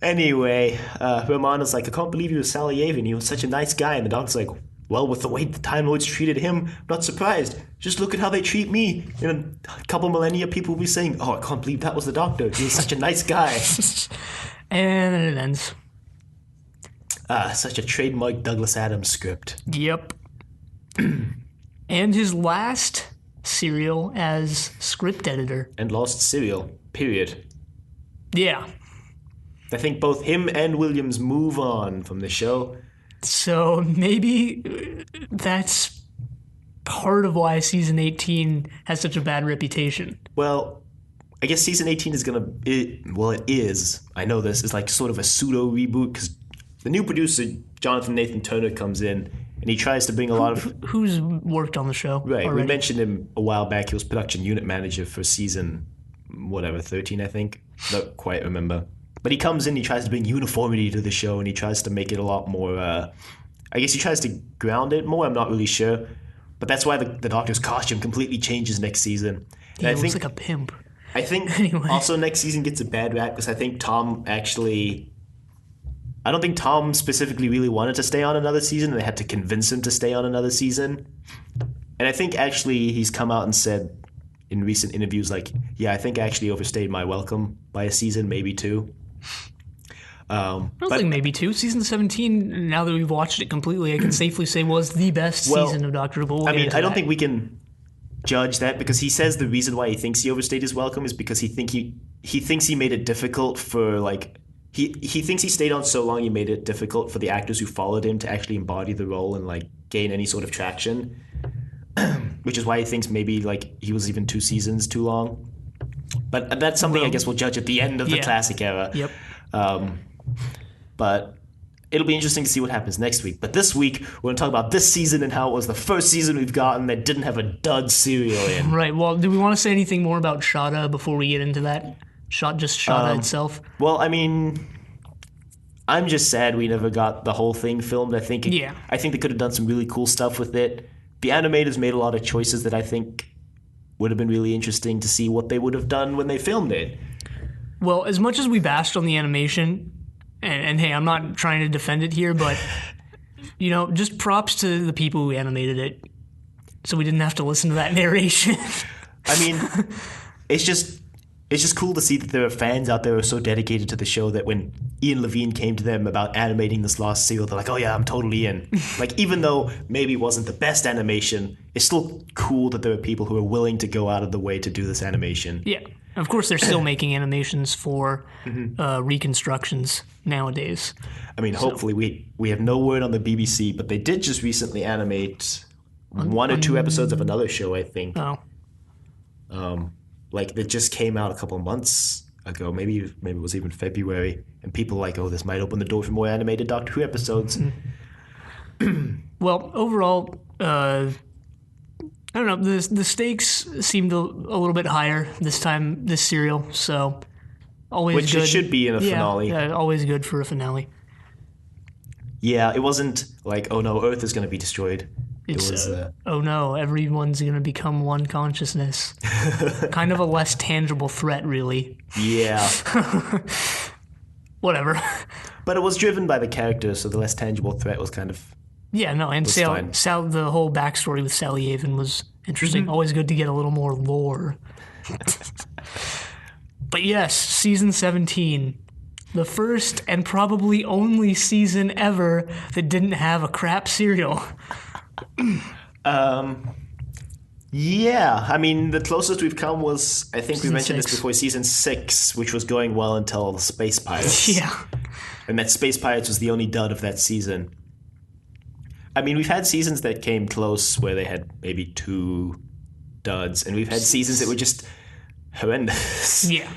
Anyway, Romana's like, I can't believe you were Sally Avon. He was such a nice guy. And the Doctor's like, well, with the way the Time Lords treated him, I'm not surprised. Just look at how they treat me. In a couple millennia, people will be saying, oh, I can't believe that was the Doctor. He was such a nice guy. And then it ends. Such a trademark Douglas Adams script. Yep. And his last serial as script editor. And last serial, period. Yeah. I think both him and Williams move on from the show. So maybe that's part of why season 18 has such a bad reputation. Well, I guess season 18 is it is, I know this, is like sort of a pseudo reboot because the new producer, Jonathan Nathan Turner, comes in and he tries to bring a lot of... Who's worked on the show Right, already? We mentioned him a while back. He was production unit manager for season, 13, I think. Don't quite remember. But he comes in, he tries to bring uniformity to the show, and he tries to make it a lot more, I guess he tries to ground it more, I'm not really sure. But that's why the Doctor's costume completely changes next season. And He looks like a pimp. I think Anyway. Also next season gets a bad rap because I think Tom actually... I don't think Tom specifically really wanted to stay on another season, and they had to convince him to stay on another season. And I think actually he's come out and said in recent interviews, like, yeah, I think I actually overstayed my welcome by a season, maybe two. I don't think maybe two. Season 17, now that we've watched it completely, I can safely say was the best season of Doctor Who. But I don't think we can judge that because he says the reason why he thinks he overstayed his welcome is because he thinks he made it difficult for like he thinks he stayed on so long he made it difficult for the actors who followed him to actually embody the role and like gain any sort of traction, which is why he thinks maybe like he was even 2 seasons too long. But that's something I guess we'll judge at the end of the classic era. Yep. But it'll be interesting to see what happens next week. But this week, we're going to talk about this season and how it was the first season we've gotten that didn't have a dud serial in. Right. Well, do we want to say anything more about Shada before we get into that? Shada itself? Well, I mean, I'm just sad we never got the whole thing filmed. I think they could have done some really cool stuff with it. The animators made a lot of choices that I think would have been really interesting to see what they would have done when they filmed it. Well, as much as we bashed on the animation, and hey, I'm not trying to defend it here, but, just props to the people who animated it, so we didn't have to listen to that narration. I mean, it's just, it's just cool to see that there are fans out there who are so dedicated to the show that when Ian Levine came to them about animating this last serial, they're like, oh yeah, I'm totally in. Like, even though maybe it wasn't the best animation, it's still cool that there are people who are willing to go out of the way to do this animation. Yeah. Of course, they're still making animations for reconstructions nowadays. I mean, hopefully we have no word on the BBC, but they did just recently animate one or two episodes of another show, I think. Oh. Like, it just came out a couple of months ago. Maybe it was even February. And people were like, oh, this might open the door for more animated Doctor Who episodes. Well, overall, I don't know. The stakes seemed a little bit higher this time, this serial. So, always Which good. it should be in a finale. Yeah, always good for a finale. Yeah, it wasn't like, oh no, Earth is going to be destroyed. It's, oh no, everyone's going to become one consciousness. Kind of a less tangible threat, really. Yeah. Whatever. But it was driven by the characters, so the less tangible threat was kind of... Yeah, no, and Sal, the whole backstory with Sally Avon was interesting. Always good to get a little more lore. But yes, season 17. The first and probably only season ever that didn't have a crap serial. Yeah, I mean, the closest we've come was, I think we mentioned 6. this before, season 6, which was going well until the Space Pirates. Yeah. And that Space Pirates was the only dud of that season. I mean, we've had seasons that came close where they had maybe 2 duds, and we've had seasons that were just horrendous. Yeah.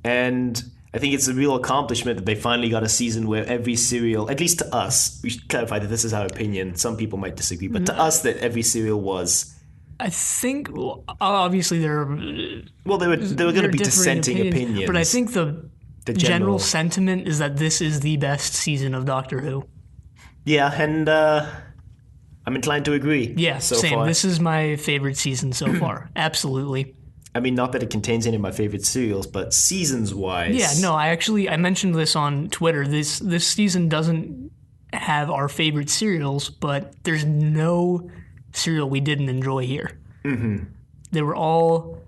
And I think it's a real accomplishment that they finally got a season where every serial, at least to us, we should clarify that this is our opinion, some people might disagree, but to us that every serial was... I think, obviously there are... Well, there were going to be dissenting opinions. But I think the general sentiment is that this is the best season of Doctor Who. Yeah, and I'm inclined to agree. Yeah, so same. far. This is my favorite season so far. Absolutely. I mean, not that it contains any of my favorite serials, but seasons-wise... Yeah, no, I mentioned this on Twitter. This season doesn't have our favorite serials, but there's no serial we didn't enjoy here. Mm-hmm. They were all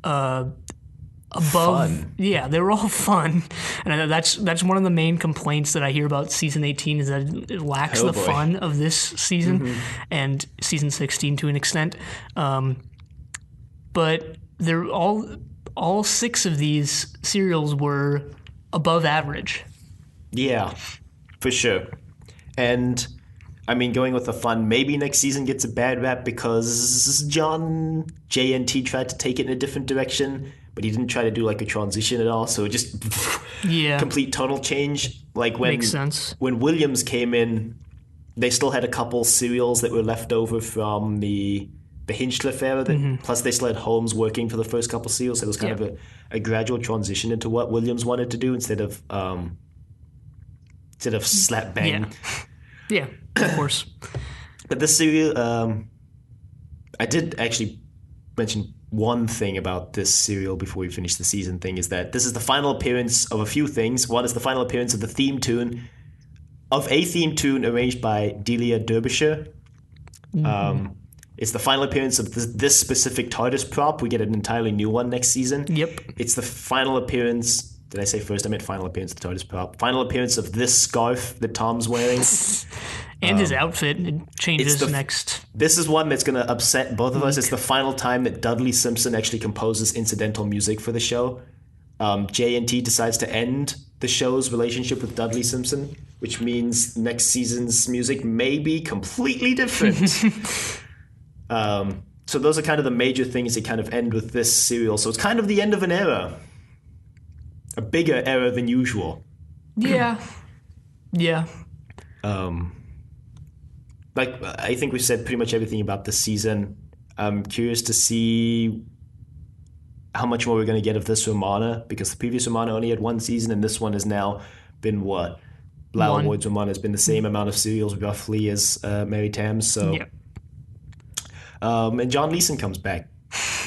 above... Fun. Yeah, they were all fun. And that's one of the main complaints that I hear about season 18 is that it lacks the fun of this season and season 16 to an extent. But... They're all 6 of these serials were above average. Yeah, for sure. And, I mean, going with the fun, maybe next season gets a bad rap because John JNT tried to take it in a different direction, but he didn't try to do, like, a transition at all, so just complete tonal change. Like, Makes sense. When Williams came in, they still had a couple serials that were left over from the Hinchcliffe era, plus they still had Holmes working for the first couple serials, so it was kind of a gradual transition into what Williams wanted to do instead of slap bang. Yeah, of course. But this serial, I did actually mention one thing about this serial before we finish the season thing, is that this is the final appearance of a few things. One is the final appearance of a theme tune arranged by Delia Derbyshire. It's the final appearance of this specific TARDIS prop. We get an entirely new one next season. Yep. It's the final appearance... Did I say first? I meant final appearance of the TARDIS prop. Final appearance of this scarf that Tom's wearing. And his outfit. It changes next. This is one that's going to upset both of us. It's the final time that Dudley Simpson actually composes incidental music for the show. JNT decides to end the show's relationship with Dudley Simpson, which means next season's music may be completely different. So those are kind of the major things that kind of end with this serial. So it's kind of the end of an era. A bigger era than usual. Yeah. Yeah. Like, I think we've said pretty much everything about this season. I'm curious to see how much more we're going to get of this Romana, because the previous Romana only had 1 season, and this one has now been what? Lyle Ward's Romana has been the same amount of serials roughly as Mary Tam's, so... Yep. And John Leeson comes back.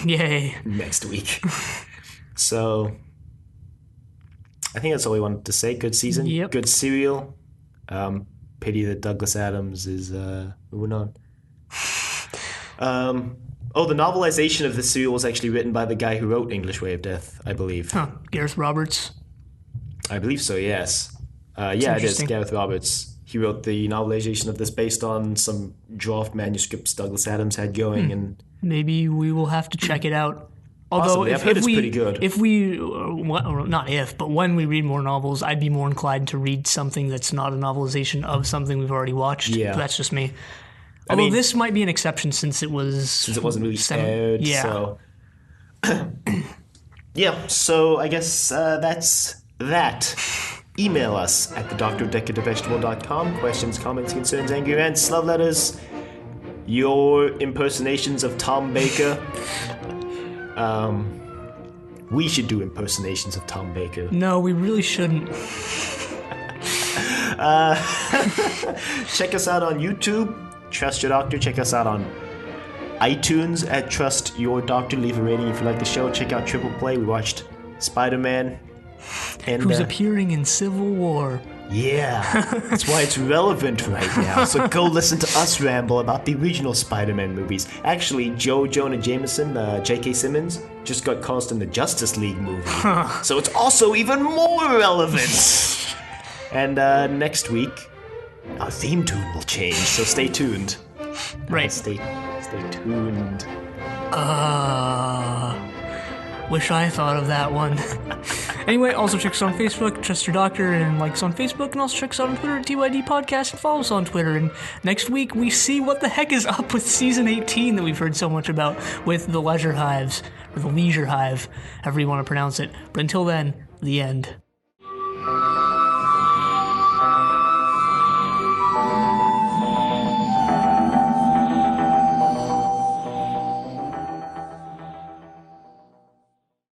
Yay. Next week. So, I think that's all we wanted to say. Good season. Yep. Good serial. Pity that Douglas Adams is moving on. Oh, the novelization of this serial was actually written by the guy who wrote English Way of Death, I believe. Huh. Gareth Roberts. I believe so, yes. Yeah, it is. Gareth Roberts. He wrote the novelization of this based on some draft manuscripts Douglas Adams had going. And maybe we will have to check it out. Although, I've heard it's pretty good. But when we read more novels, I'd be more inclined to read something that's not a novelization of something we've already watched. Yeah. That's just me. Although this might be an exception since it wasn't really aired. Yeah. So. Yeah, so I guess that's that. Email us at thedoctorofdecorative.com. Questions, comments, concerns, angry rants, love letters, your impersonations of Tom Baker. We should do impersonations of Tom Baker. No, we really shouldn't. Check us out on YouTube, Trust Your Doctor. Check us out on iTunes at Trust Your Doctor. Leave a rating if you like the show. Check out Triple Play. We watched Spider-Man. Who's appearing in Civil War. Yeah, that's why it's relevant right now. So go listen to us ramble about the original Spider-Man movies. Actually, Joe Jonah Jameson, J.K. Simmons, just got cast in the Justice League movie. So it's also even more relevant. And next week, our theme tune will change, so stay tuned. Right. Stay tuned. Wish I thought of that one. Anyway, also check us out on Facebook, Trust Your Doctor, and like us on Facebook, and also check us out on Twitter at TYD Podcast, and follow us on Twitter. And next week, we see what the heck is up with Season 18 that we've heard so much about with the Leisure Hives, or the Leisure Hive, however you want to pronounce it. But until then, the end.